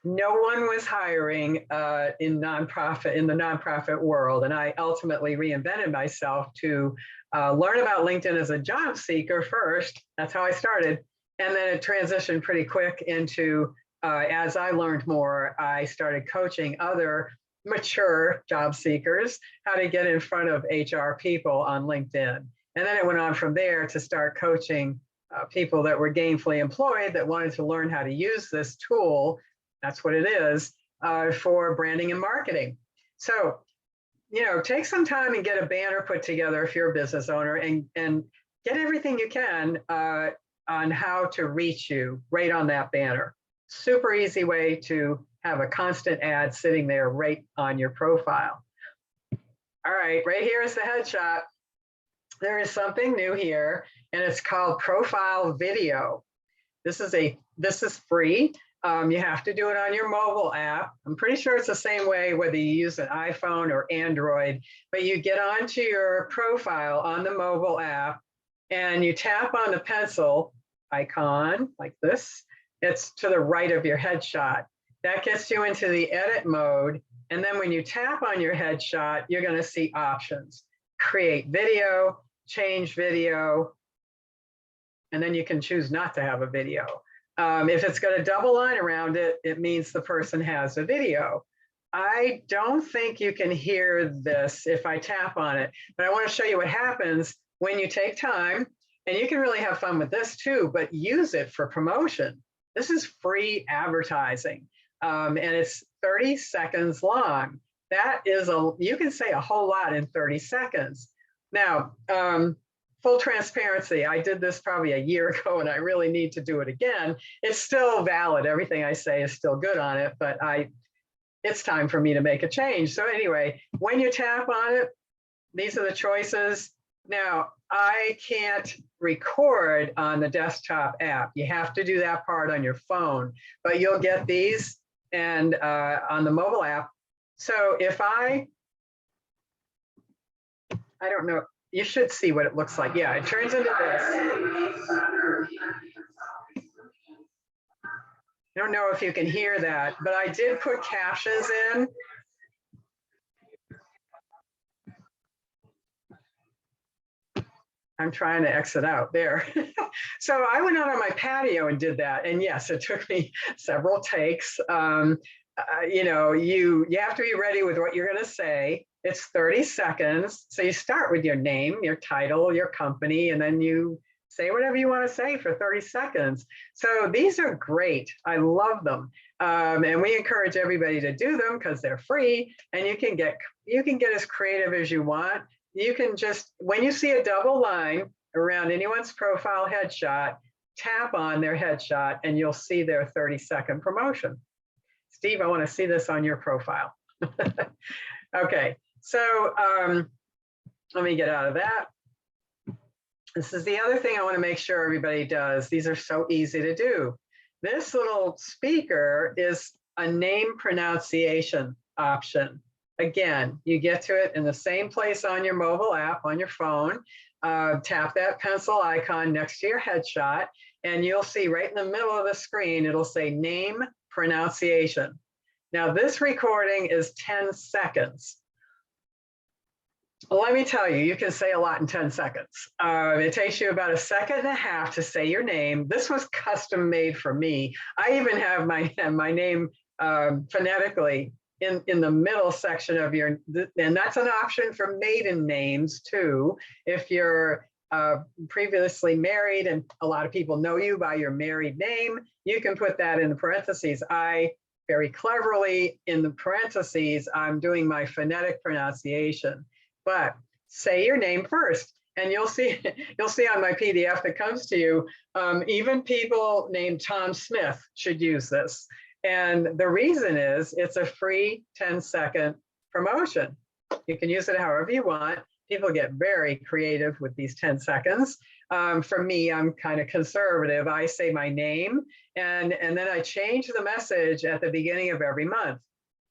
No one was hiring in the nonprofit world, and I ultimately reinvented myself to learn about LinkedIn as a job seeker first. That's how I started, and then it transitioned pretty quick into as I learned more, I started coaching other mature job seekers how to get in front of HR people on LinkedIn. And then it went on from there to start coaching people that were gainfully employed that wanted to learn how to use this tool. That's what it is for branding and marketing. So, you know, take some time and get a banner put together if you're a business owner, and get everything you can on how to reach you right on that banner. Super easy way to have a constant ad sitting there right on your profile. All right, right here is the headshot. There is something new here, and it's called profile video. This is free. You have to do it on your mobile app. I'm pretty sure it's the same way whether you use an iPhone or Android, but you get onto your profile on the mobile app and you tap on the pencil icon like this. It's to the right of your headshot. That gets you into the edit mode. And then when you tap on your headshot, you're going to see options. Create video, change video, and then you can choose not to have a video. If it's got a double line around it, it means the person has a video. I don't think you can hear this if I tap on it, but I want to show you what happens when you take time, and you can really have fun with this too, but use it for promotion. This is free advertising, and it's 30 seconds long. That is you can say a whole lot in 30 seconds. Now, full transparency, I did this probably a year ago and I really need to do it again. It's still valid. Everything I say is still good on it, but it's time for me to make a change. So anyway, when you tap on it, these are the choices. Now, I can't record on the desktop app. You have to do that part on your phone, but you'll get these and on the mobile app. So if I don't know, you should see what it looks like. Yeah, it turns into this. I don't know if you can hear that, but I did put captions in. I'm trying to exit out there. So I went out on my patio and did that. And yes, it took me several takes. You know, you have to be ready with what you're going to say. It's 30 seconds. So you start with your name, your title, your company, and then you say whatever you want to say for 30 seconds. So these are great. I love them. And we encourage everybody to do them because they're free, and you can get as creative as you want. You can just, when you see a double line around anyone's profile headshot, tap on their headshot and you'll see their 30-second promotion. Steve, I want to see this on your profile. Okay, so let me get out of that. This is the other thing I want to make sure everybody does. These are so easy to do. This little speaker is a name pronunciation option. Again, you get to it in the same place on your mobile app, on your phone. Tap that pencil icon next to your headshot, and you'll see right in the middle of the screen, it'll say name pronunciation. Now, this recording is 10 seconds. Well, let me tell you, you can say a lot in 10 seconds. It takes you about a second and a half to say your name. This was custom made for me. I even have my name phonetically in the middle section of your, and that's an option for maiden names too. If you're previously married and a lot of people know you by your married name, you can put that in the parentheses. I very cleverly in the parentheses, I'm doing my phonetic pronunciation. But say your name first, and you'll see on my PDF that comes to you, even people named Tom Smith should use this. And the reason is it's a free 10-second promotion. You can use it however you want. People get very creative with these 10 seconds. For me, I'm kind of conservative. I say my name, and then I change the message at the beginning of every month.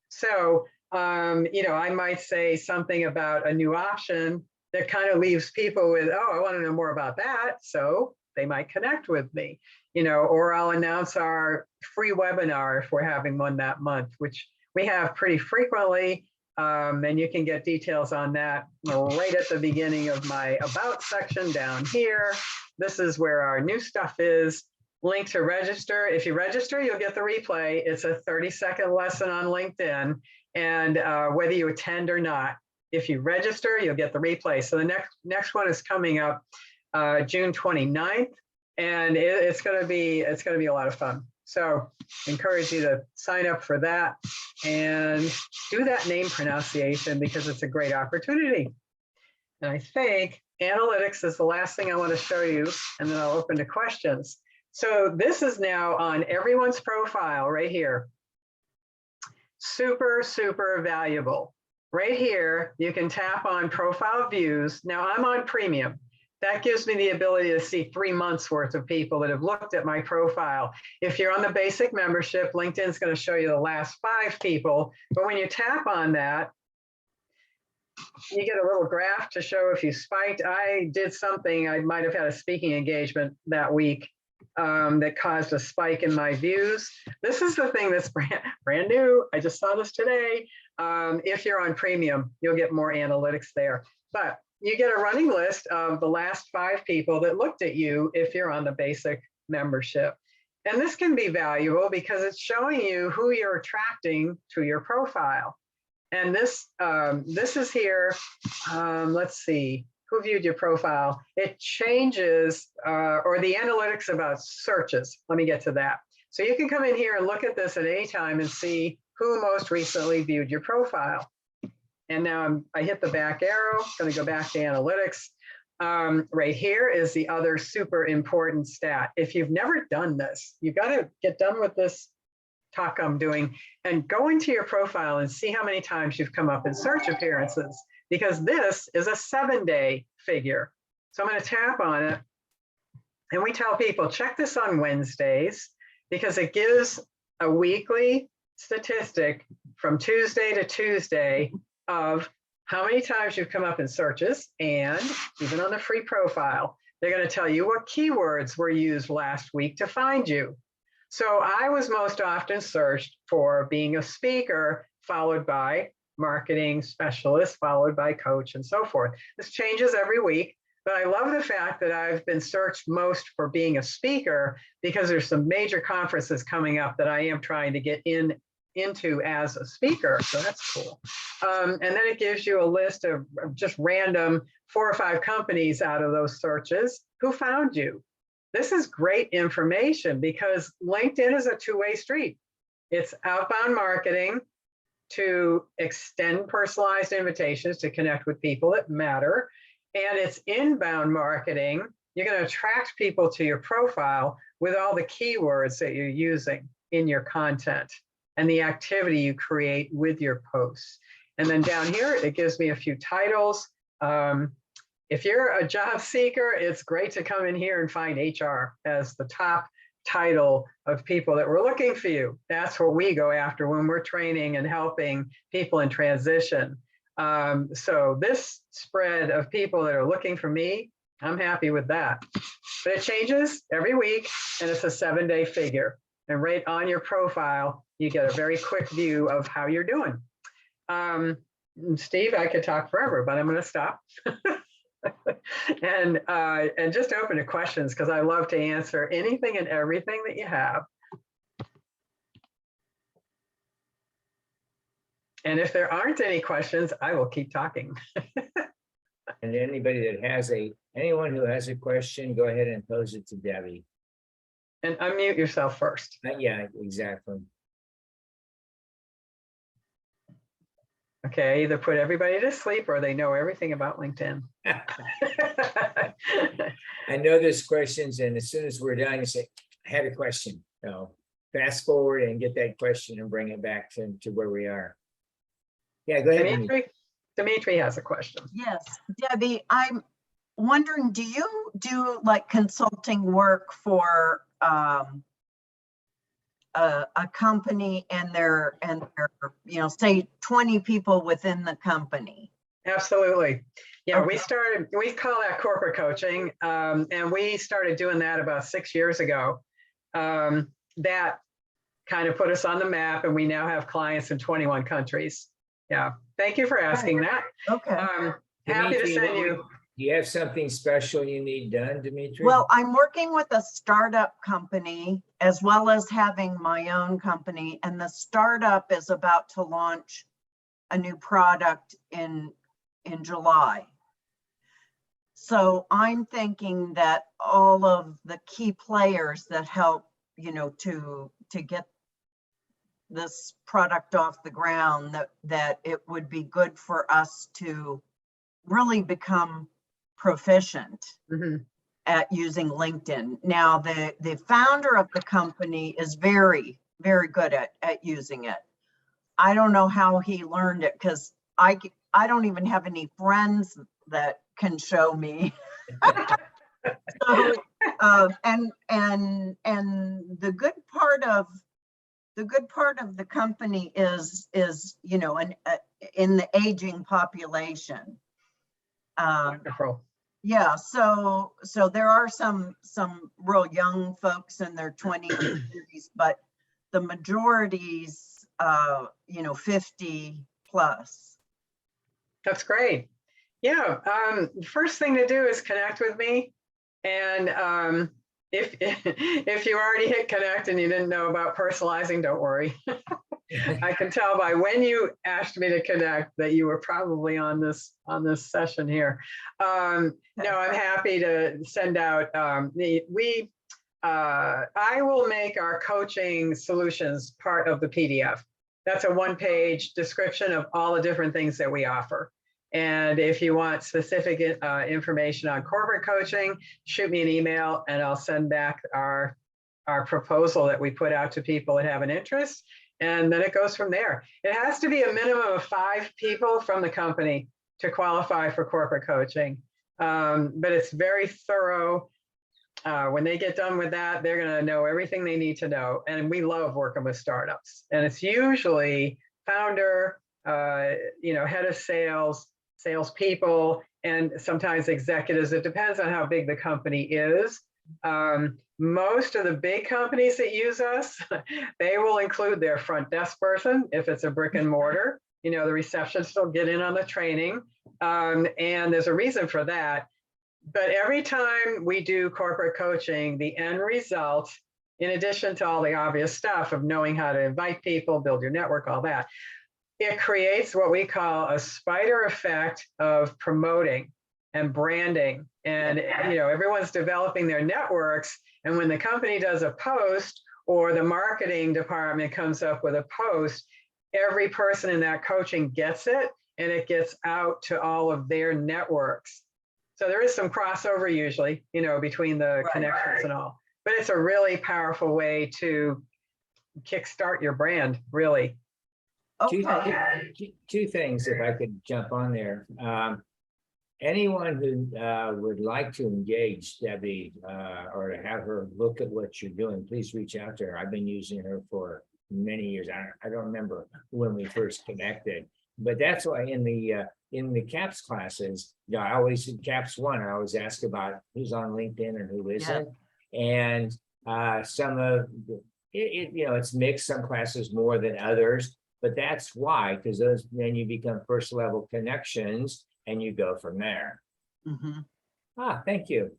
So I might say something about a new option that kind of leaves people with, oh, I want to know more about that. So they might connect with me, or I'll announce our free webinar if we're having one that month, which we have pretty frequently. And you can get details on that right at the beginning of my About section down here. This is where our new stuff is. Link to register. If you register, you'll get the replay. It's a 30-second lesson on LinkedIn. And whether you attend or not, if you register, you'll get the replay. So the next one is coming up June 29th, and it's going to be a lot of fun. So encourage you to sign up for that and do that name pronunciation because it's a great opportunity. And I think analytics is the last thing I want to show you, and then I'll open to questions. So this is now on everyone's profile right here. Super, super valuable. Right here, you can tap on profile views. Now I'm on premium. That gives me the ability to see 3 months worth of people that have looked at my profile. If you're on the basic membership, LinkedIn's going to show you the last 5 people. But when you tap on that, you get a little graph to show if you spiked. I did something, I might have had a speaking engagement that week that caused a spike in my views. This is the thing that's brand new. I just saw this today. If you're on premium, you'll get more analytics there. But you get a running list of the last 5 people that looked at you if you're on the basic membership. And this can be valuable because it's showing you who you're attracting to your profile. And this is here. Let's see. Who viewed your profile? It changes, or the analytics about searches. Let me get to that. So you can come in here and look at this at any time and see who most recently viewed your profile. And now I hit the back arrow, going to go back to analytics. Right here is the other super important stat. If you've never done this, you've got to get done with this talk I'm doing and go into your profile and see how many times you've come up in search appearances, because this is a 7-day figure. So I'm going to tap on it, and we tell people check this on Wednesdays because it gives a weekly statistic from Tuesday to Tuesday of how many times you've come up in searches, and even on the free profile, they're going to tell you what keywords were used last week to find you. So I was most often searched for being a speaker, followed by marketing specialist, followed by coach, and so forth. This changes every week, but I love the fact that I've been searched most for being a speaker because there's some major conferences coming up that I am trying to get into as a speaker. So that's cool. And then it gives you a list of just random 4 or 5 companies out of those searches who found you. This is great information because LinkedIn is a 2-way street. It's outbound marketing to extend personalized invitations to connect with people that matter. And it's inbound marketing. You're going to attract people to your profile with all the keywords that you're using in your content and the activity you create with your posts. And then down here, it gives me a few titles. If you're a job seeker, it's great to come in here and find HR as the top title of people that were looking for you. That's what we go after when we're training and helping people in transition. So this spread of people that are looking for me, I'm happy with that. But it changes every week, and it's a 7-day figure. And right on your profile, you get a very quick view of how you're doing. Steve, I could talk forever, but I'm going to stop. And just open to questions, because I love to answer anything and everything that you have. And if there aren't any questions, I will keep talking. And anybody that has anyone who has a question, go ahead and pose it to Debbie. And unmute yourself first. Yeah, exactly. Okay, either put everybody to sleep or they know everything about LinkedIn. I know there's questions, and as soon as we're done, you say, I had a question. So fast forward and get that question and bring it back to where we are. Yeah, go ahead. Dimitri has a question. Yes, Debbie, I'm wondering, do you do like consulting work for a company and their say 20 people within the company? Absolutely. Yeah, Okay. we call that corporate coaching. And we started doing that about 6 years ago. That kind of put us on the map, and we now have clients in 21 countries. Yeah, thank you for asking that. Okay. Happy to send you. Do you have something special you need done, Dimitri? Well, I'm working with a startup company as well as having my own company, and the startup is about to launch a new product in July. So I'm thinking that all of the key players that help, to get this product off the ground, that it would be good for us to really become proficient at using LinkedIn. Now, the founder of the company is very, very good at using it. I don't know how he learned it, because I don't even have any friends that can show me. So, and the good part of the company is in the aging population. Wonderful. Yeah, so there are some real young folks in their 20s, 30s, but the majority's 50 plus. That's great. Yeah. First thing to do is connect with me. And if you already hit connect and you didn't know about personalizing, don't worry. I can tell by when you asked me to connect that you were probably on this session here. No, I'm happy to send out. I will make our coaching solutions part of the PDF. That's a one-page description of all the different things that we offer. And if you want specific information on corporate coaching, shoot me an email and I'll send back our proposal that we put out to people that have an interest. And then it goes from there. It has to be a minimum of 5 people from the company to qualify for corporate coaching. But it's very thorough. When they get done with that, they're going to know everything they need to know. And we love working with startups. And it's usually founder, head of sales, salespeople, and sometimes executives. It depends on how big the company is. Most of the big companies that use us, they will include their front desk person. If it's a brick and mortar, the receptionist will get in on the training. And there's a reason for that. But every time we do corporate coaching, the end result, in addition to all the obvious stuff of knowing how to invite people, build your network, all that, it creates what we call a spider effect of promoting and branding. And everyone's developing their networks. And when the company does a post or the marketing department comes up with a post, every person in that coaching gets it, and it gets out to all of their networks. So there is some crossover usually, between the connections and all. But it's a really powerful way to kickstart your brand, really. Okay. Two things, if I could jump on there. Anyone who would like to engage Debbie or to have her look at what you're doing, please reach out to her. I've been using her for many years. I don't remember when we first connected, but that's why in the CAPS classes, I always in CAPS 1, I always ask about who's on LinkedIn and who isn't. And some of it's mixed, some classes more than others. But that's why, because those, then you become first level connections and you go from there. Mhm. Ah, thank you.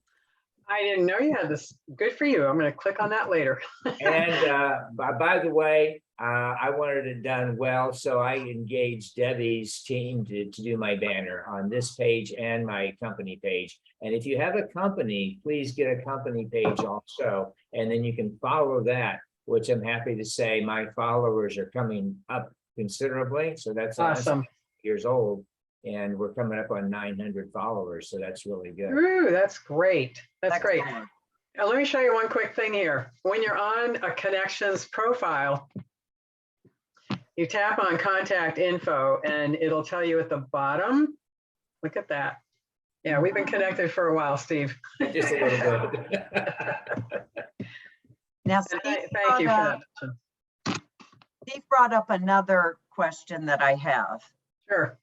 I didn't know you had this. Good for you. I'm going to click on that later. And by the way, I wanted it done well, so I engaged Debbie's team to do my banner on this page and my company page. And if you have a company, please get a company page also, and then you can follow that, which I'm happy to say my followers are coming up considerably. So that's Awesome. years old, and we're coming up on 900 followers. So that's really good. Ooh, that's great. That's great. Excellent. Now, let me show you one quick thing here. When you're on a connections profile, you tap on contact info and it'll tell you at the bottom. Look at that. Yeah, we've been connected for a while, Steve. Just a little bit. Now, And Steve thank you for brought that. up- Steve brought up another question that I have. Sure.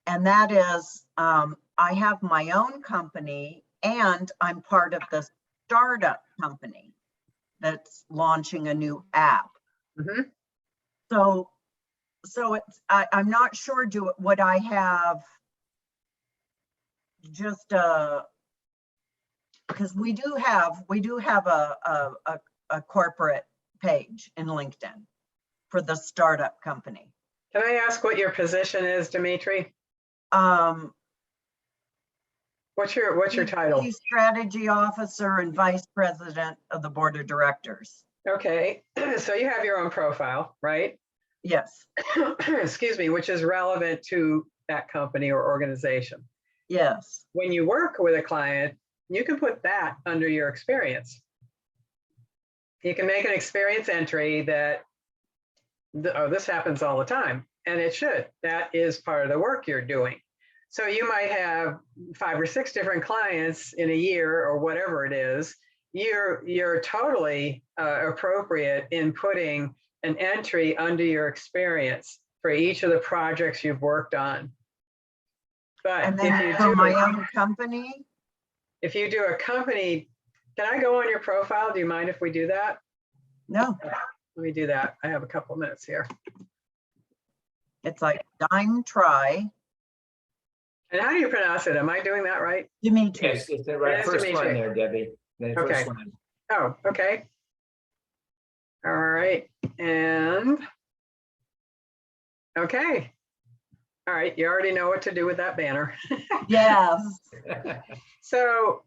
And that is, I have my own company and I'm part of the startup company that's launching a new app. Mhm. So it's, I'm not sure, would I have just because we do have a corporate page in LinkedIn for the startup company. Can I ask what your position is, Dimitri? What's your title? Chief Strategy Officer and Vice President of the Board of Directors. Okay, so you have your own profile, right? Yes, Excuse me, which is relevant to that company or organization. yes. When you work with a client, you can put that under your experience. You can make an experience entry that, oh, this happens all the time, and it should. That is part of the work you're doing. So you might have 5 or 6 different clients in a year or whatever it is. You're totally appropriate in putting an entry under your experience for each of the projects you've worked on. But And if then you for do my own company, if you do a company, can I go on your profile? Do you mind if we do that? no, Let me do that. I have a couple minutes here. it's like Dime Try And how do you pronounce it? Am I doing that right? Dimitri. Yes, it's the right Yes, first one Dimitri. there, Debbie. The Okay. first one. Oh, okay. All right. And okay. All right. You already know what to do with that banner. Yes, So,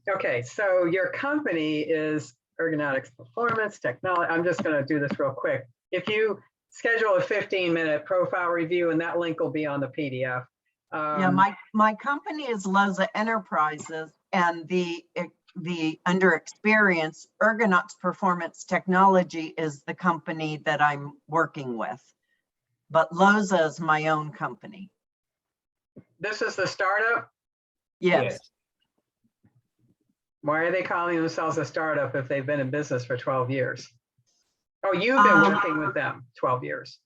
okay. So your company is Ergonomics Performance Technology. I'm just going to do this real quick. If you schedule a 15-minute profile review, and that link will be on the PDF. yeah, my company is Loza Enterprises, and the under experience Ergonauts Performance Technology is the company that I'm working with. But Loza is my own company. This is the startup. Yes. Why are they calling themselves a startup if they've been in business for 12 years? Oh, you've been working with them 12 years.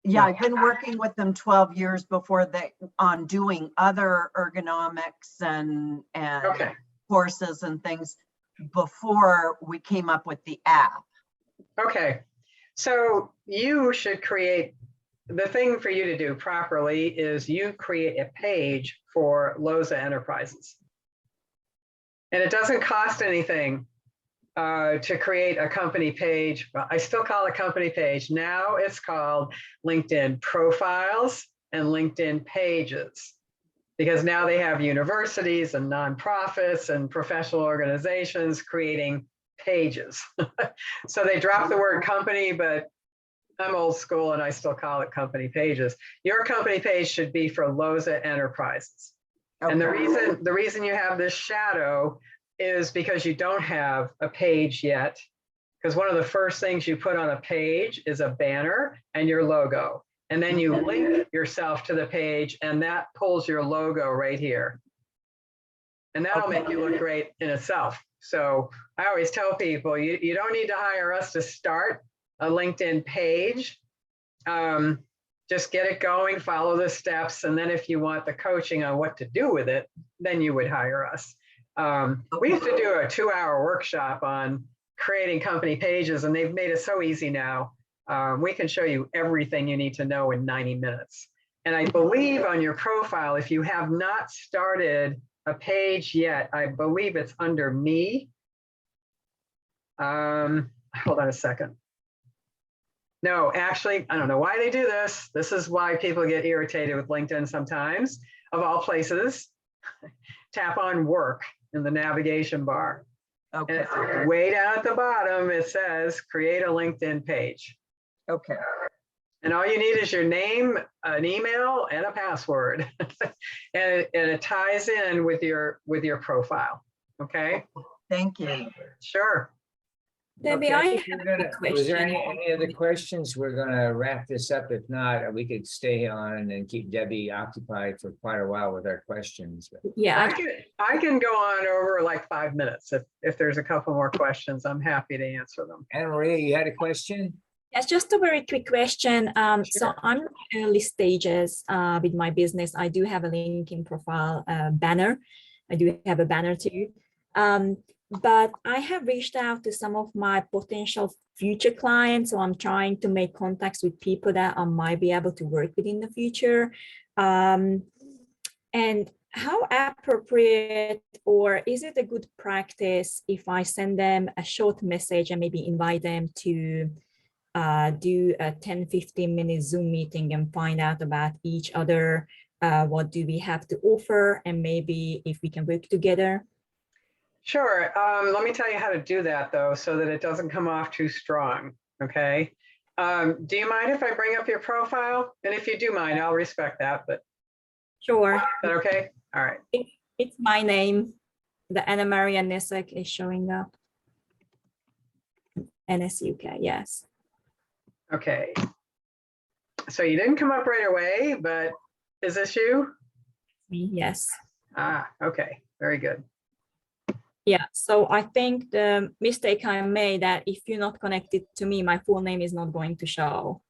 Yeah, I've been working with them 12 years before on doing other ergonomics and Okay. courses and things before we came up with the app. Okay. So you should create, the thing for you to do properly is you create a page for Loza Enterprises. And it doesn't cost anything to create a company page. Well, I still call it company page. Now it's called LinkedIn Profiles and LinkedIn Pages, because now they have universities and nonprofits and professional organizations creating pages. So they dropped the word company, but I'm old school and I still call it company pages. Your company page should be for Loza Enterprises. Okay. And the reason you have this shadow is because you don't have a page yet. Because one of the first things you put on a page is a banner and your logo. And then you link yourself to the page and that pulls your logo right here. And that'll make you look great in itself. So I always tell people, you don't need to hire us to start a LinkedIn page. Just get it going, follow the steps. And then if you want the coaching on what to do with it, then you would hire us. We used to do a 2-hour workshop on creating company pages, and they've made it so easy now. We can show you everything you need to know in 90 minutes. And I believe on your profile, if you have not started a page yet, I believe it's under me. Hold on a second. No, actually, I don't know why they do this. This is why people get irritated with LinkedIn sometimes, of all places. Tap on work in the navigation bar. Okay, And it's way down at the bottom, it says create a LinkedIn page. okay. And all you need is your name, an email, and a password. and it ties in with your profile. Okay. Thank you. Sure. Debbie, Okay, I I have think a was there question. any other questions? We're gonna wrap this up. If not, we could stay on and keep Debbie occupied for quite a while with our questions. Yeah, I can go on over like 5 minutes. If there's a couple more questions, I'm happy to answer them. Anna Maria, you had a question? yes, just a very quick question. So Sure. I'm in the early stages with my business. I do have a LinkedIn profile banner. I do have a banner too. But I have reached out to some of my potential future clients. So I'm trying to make contacts with people that I might be able to work with in the future. And how appropriate, or is it a good practice if I send them a short message and maybe invite them to do a 10-15 minute Zoom meeting and find out about each other? What do we have to offer, and maybe if we can work together? Sure. Let me tell you how to do that though, so that it doesn't come off too strong. Okay. Do you mind if I bring up your profile? And if you do mind, I'll respect that, but Sure. is that okay? All right. It's my name. The Anna Maria Nisek is showing up. NSUK, yes. Okay. So you didn't come up right away, but is this you? Me, yes. Ah, okay. Very good. Yeah, so I think the mistake I made that if you're not connected to me, my full name is not going to show.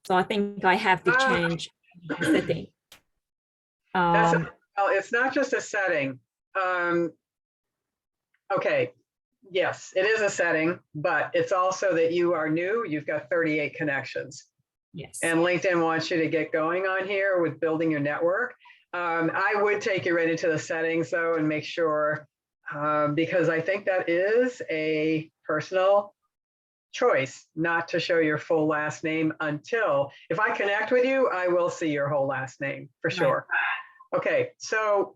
So I think I have to change the setting. Well, it's not just a setting. Okay. Yes, it is a setting, but it's also that you are new. You've got 38 connections. Yes. And LinkedIn wants you to get going on here with building your network. I would take you right into the settings though and make sure, because I think that is a personal choice not to show your full last name until, if I connect with you, I will see your whole last name for sure. Okay, so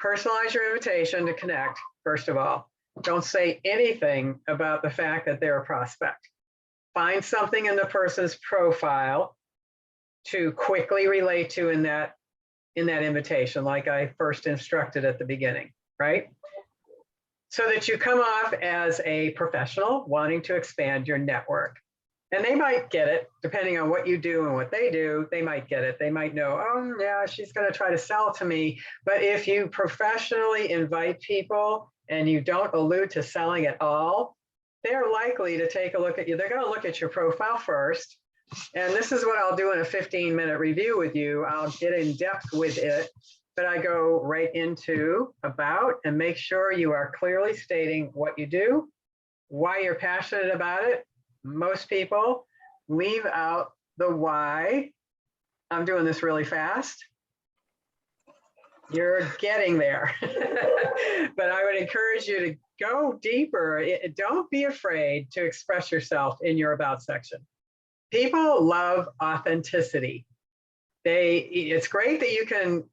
personalize your invitation to connect, first of all. Don't say anything about the fact that they're a prospect. Find something in the person's profile to quickly relate to in that invitation, like I first instructed at the beginning, right? So that you come off as a professional wanting to expand your network. And they might get it, depending on what you do and what they do, they might get it. They might know, oh yeah, she's gonna try to sell to me. But if you professionally invite people and you don't allude to selling at all, they're likely to take a look at you. They're gonna look at your profile first. And this is what I'll do in a 15-minute review with you. I'll get in depth with it, but I go right into about and make sure you are clearly stating what you do, why you're passionate about it. Most people leave out the why. I'm doing this really fast. You're getting there. But I would encourage you to go deeper. Don't be afraid to express yourself in your about section. People love authenticity. It's great that you can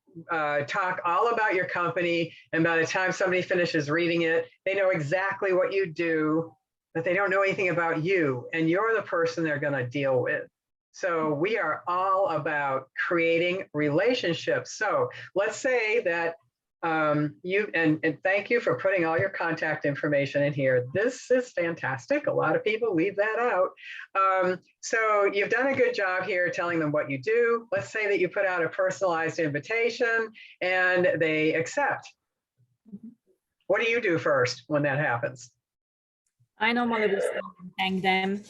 talk all about your company, and by the time somebody finishes reading it, they know exactly what you do, but they don't know anything about you, and you're the person they're going to deal with. So we are all about creating relationships. So let's say that and thank you for putting all your contact information in here. This is fantastic. A lot of people leave that out. So you've done a good job here telling them what you do. Let's say that you put out a personalized invitation and they accept. What do you do first when that happens? I normally will thank them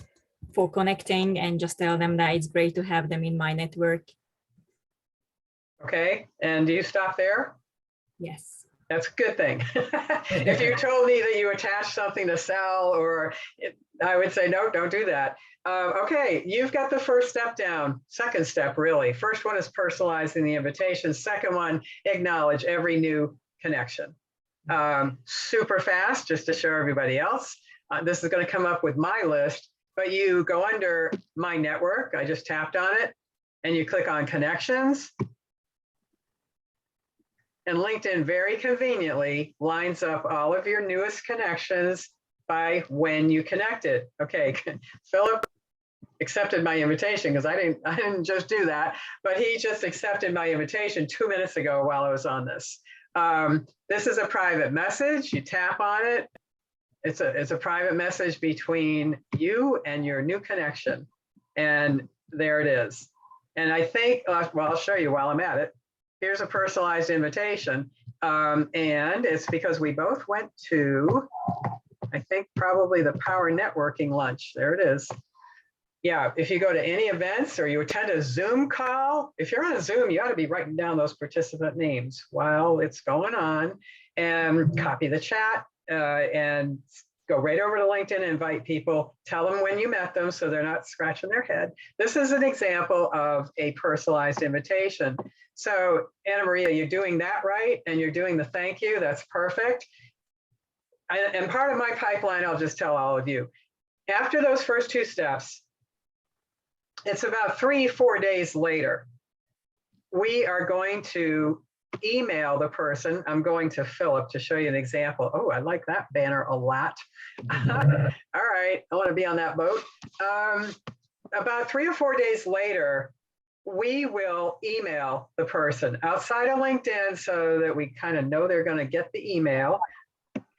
for connecting and just tell them that it's great to have them in my network. Okay, and do you stop there? Yes. That's a good thing. If you told me that you attached something to sell, I would say, no, don't do that. Okay, you've got the first step down. Second step, really. First one is personalizing the invitation. Second one, acknowledge every new connection. Super fast, just to show everybody else. This is going to come up with my list, but you go under my network. I just tapped on it, and you click on connections. And LinkedIn very conveniently lines up all of your newest connections by when you connected. Okay, Philip accepted my invitation because I didn't just do that, but he just accepted my invitation 2 minutes ago while I was on this. This is a private message. You tap on it. It's a private message between you and your new connection. And there it is. And I think, well, I'll show you while I'm at it. Here's a personalized invitation. And it's because we both went to, I think probably the Power Networking lunch. There it is. Yeah, if you go to any events or you attend a Zoom call, if you're on a Zoom, you ought to be writing down those participant names while it's going on, and copy the chat and go right over to LinkedIn and invite people, tell them when you met them so they're not scratching their head. This is an example of a personalized invitation. So Anna Maria, you're doing that right, and you're doing the thank you, that's perfect. And part of my pipeline, I'll just tell all of you, after those first two steps, it's about 3-4 days later, we are going to email the person. I'm going to Philip to show you an example. Oh, I like that banner a lot. All right, I want to be on that boat. About 3 or 4 days later, we will email the person outside of LinkedIn so that we kind of know they're going to get the email.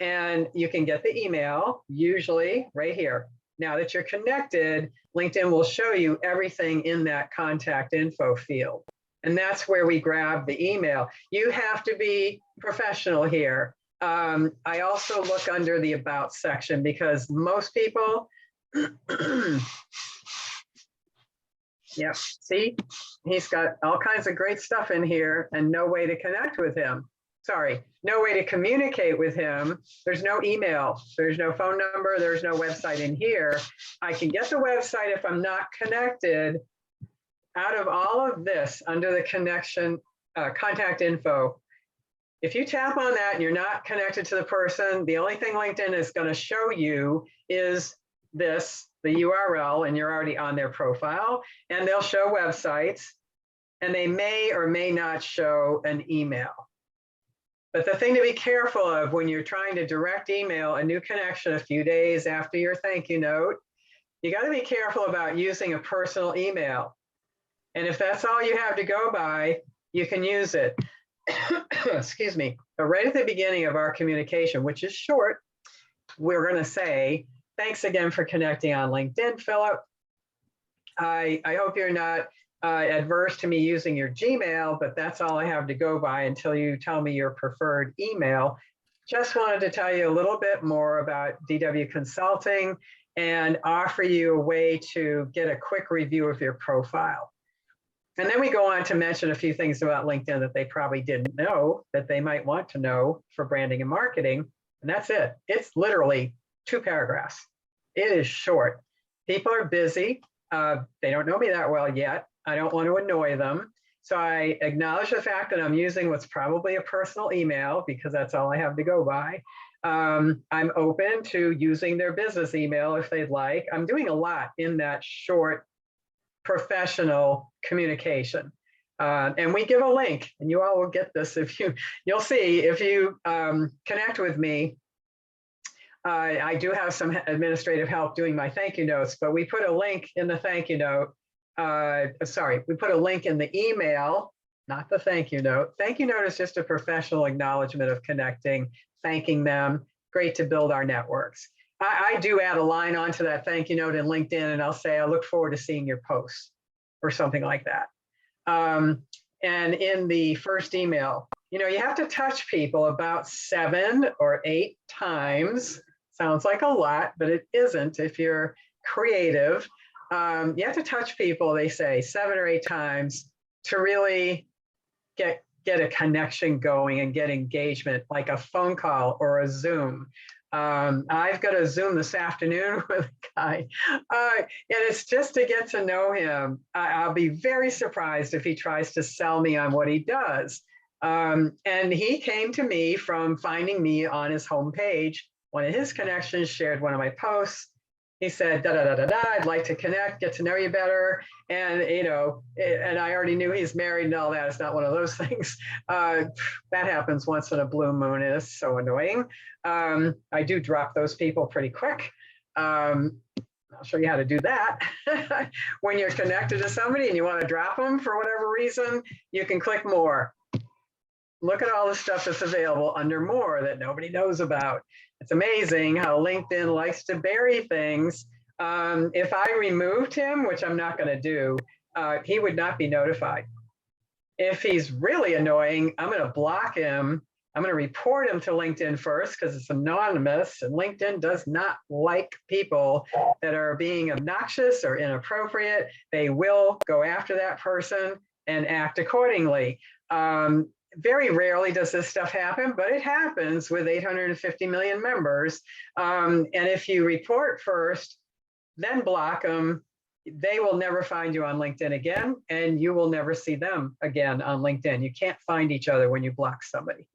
And you can get the email usually right here. Now that you're connected, LinkedIn will show you everything in that contact info field. And that's where we grab the email. You have to be professional here. I also look under the About section because most people, yep, see, he's got all kinds of great stuff in here and no way to connect with him. Sorry, no way to communicate with him. There's no email, there's no phone number, there's no website in here. I can get the website if I'm not connected. Out of all of this under the connection, contact info, if you tap on that and you're not connected to the person, the only thing LinkedIn is going to show you is this, the URL, and you're already on their profile, and they'll show websites, and they may or may not show an email. But the thing to be careful of when you're trying to direct email a new connection a few days after your thank you note, you got to be careful about using a personal email. And if that's all you have to go by, you can use it. Excuse me. But right at the beginning of our communication, which is short, we're going to say, thanks again for connecting on LinkedIn, Philip. I hope you're not adverse to me using your Gmail, but that's all I have to go by until you tell me your preferred email. Just wanted to tell you a little bit more about DW Consulting and offer you a way to get a quick review of your profile. And then we go on to mention a few things about LinkedIn that they probably didn't know that they might want to know for branding and marketing. And that's it. It's literally 2 paragraphs. It is short. People are busy. They don't know me that well yet. I don't want to annoy them. So I acknowledge the fact that I'm using what's probably a personal email because that's all I have to go by. I'm open to using their business email if they'd like. I'm doing a lot in that short professional communication. And we give a link, and you all will get this if you'll see if you connect with me. I do have some administrative help doing my thank you notes, but we put a link in the thank you note. We put a link in the email, not the thank you note. Thank you note is just a professional acknowledgement of connecting, thanking them. Great to build our networks. I do add a line onto that thank you note in LinkedIn, and I'll say, I look forward to seeing your posts or something like that. And in the first email, you have to touch people about 7 or 8 times. Sounds like a lot, but it isn't if you're creative. You have to touch people, they say, 7 or 8 times to really get get a connection going and get engagement, like a phone call or a Zoom. I've got a Zoom this afternoon with a guy, and it's just to get to know him. I'll be very surprised if he tries to sell me on what he does. And he came to me from finding me on his homepage. One of his connections shared one of my posts. He said, da, da, da, da, da, I'd like to connect, get to know you better. And, you know, and I already knew he's married and all that. It's not one of those things. That happens once in a blue moon. It is so annoying. I do drop those people pretty quick. I'll show you how to do that. When you're connected to somebody and you want to drop them for whatever reason, you can click more. Look at all the stuff that's available under more that nobody knows about. It's amazing how LinkedIn likes to bury things. If I removed him, which I'm not going to do, he would not be notified. If he's really annoying, I'm going to block him. I'm going to report him to LinkedIn first because it's anonymous, and LinkedIn does not like people that are being obnoxious or inappropriate. They will go after that person and act accordingly. Very rarely does this stuff happen, but it happens with 850 million members. And if you report first, then block them, they will never find you on LinkedIn again, and you will never see them again on LinkedIn. You can't find each other when you block somebody.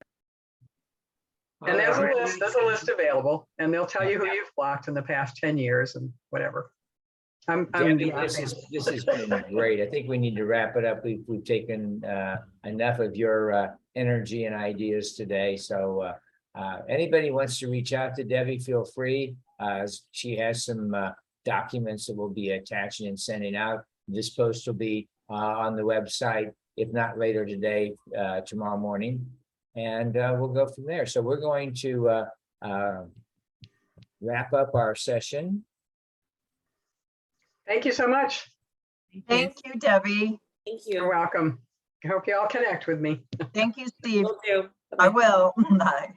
And there's a list available, and they'll tell you who you've blocked in the past 10 years and whatever. Debbie, this has been great. I think we need to wrap it up. We've taken enough of your energy and ideas today. So anybody wants to reach out to Debbie, feel free. She has some documents that will be attaching and sending out. This post will be on the website, if not later today, tomorrow morning. And we'll go from there. So we're going to wrap up our session. Thank you so much. Thank you, Debbie. Thank You're you. welcome. I hope you all connect with me. Thank you, Steve. Will do. I will. Bye.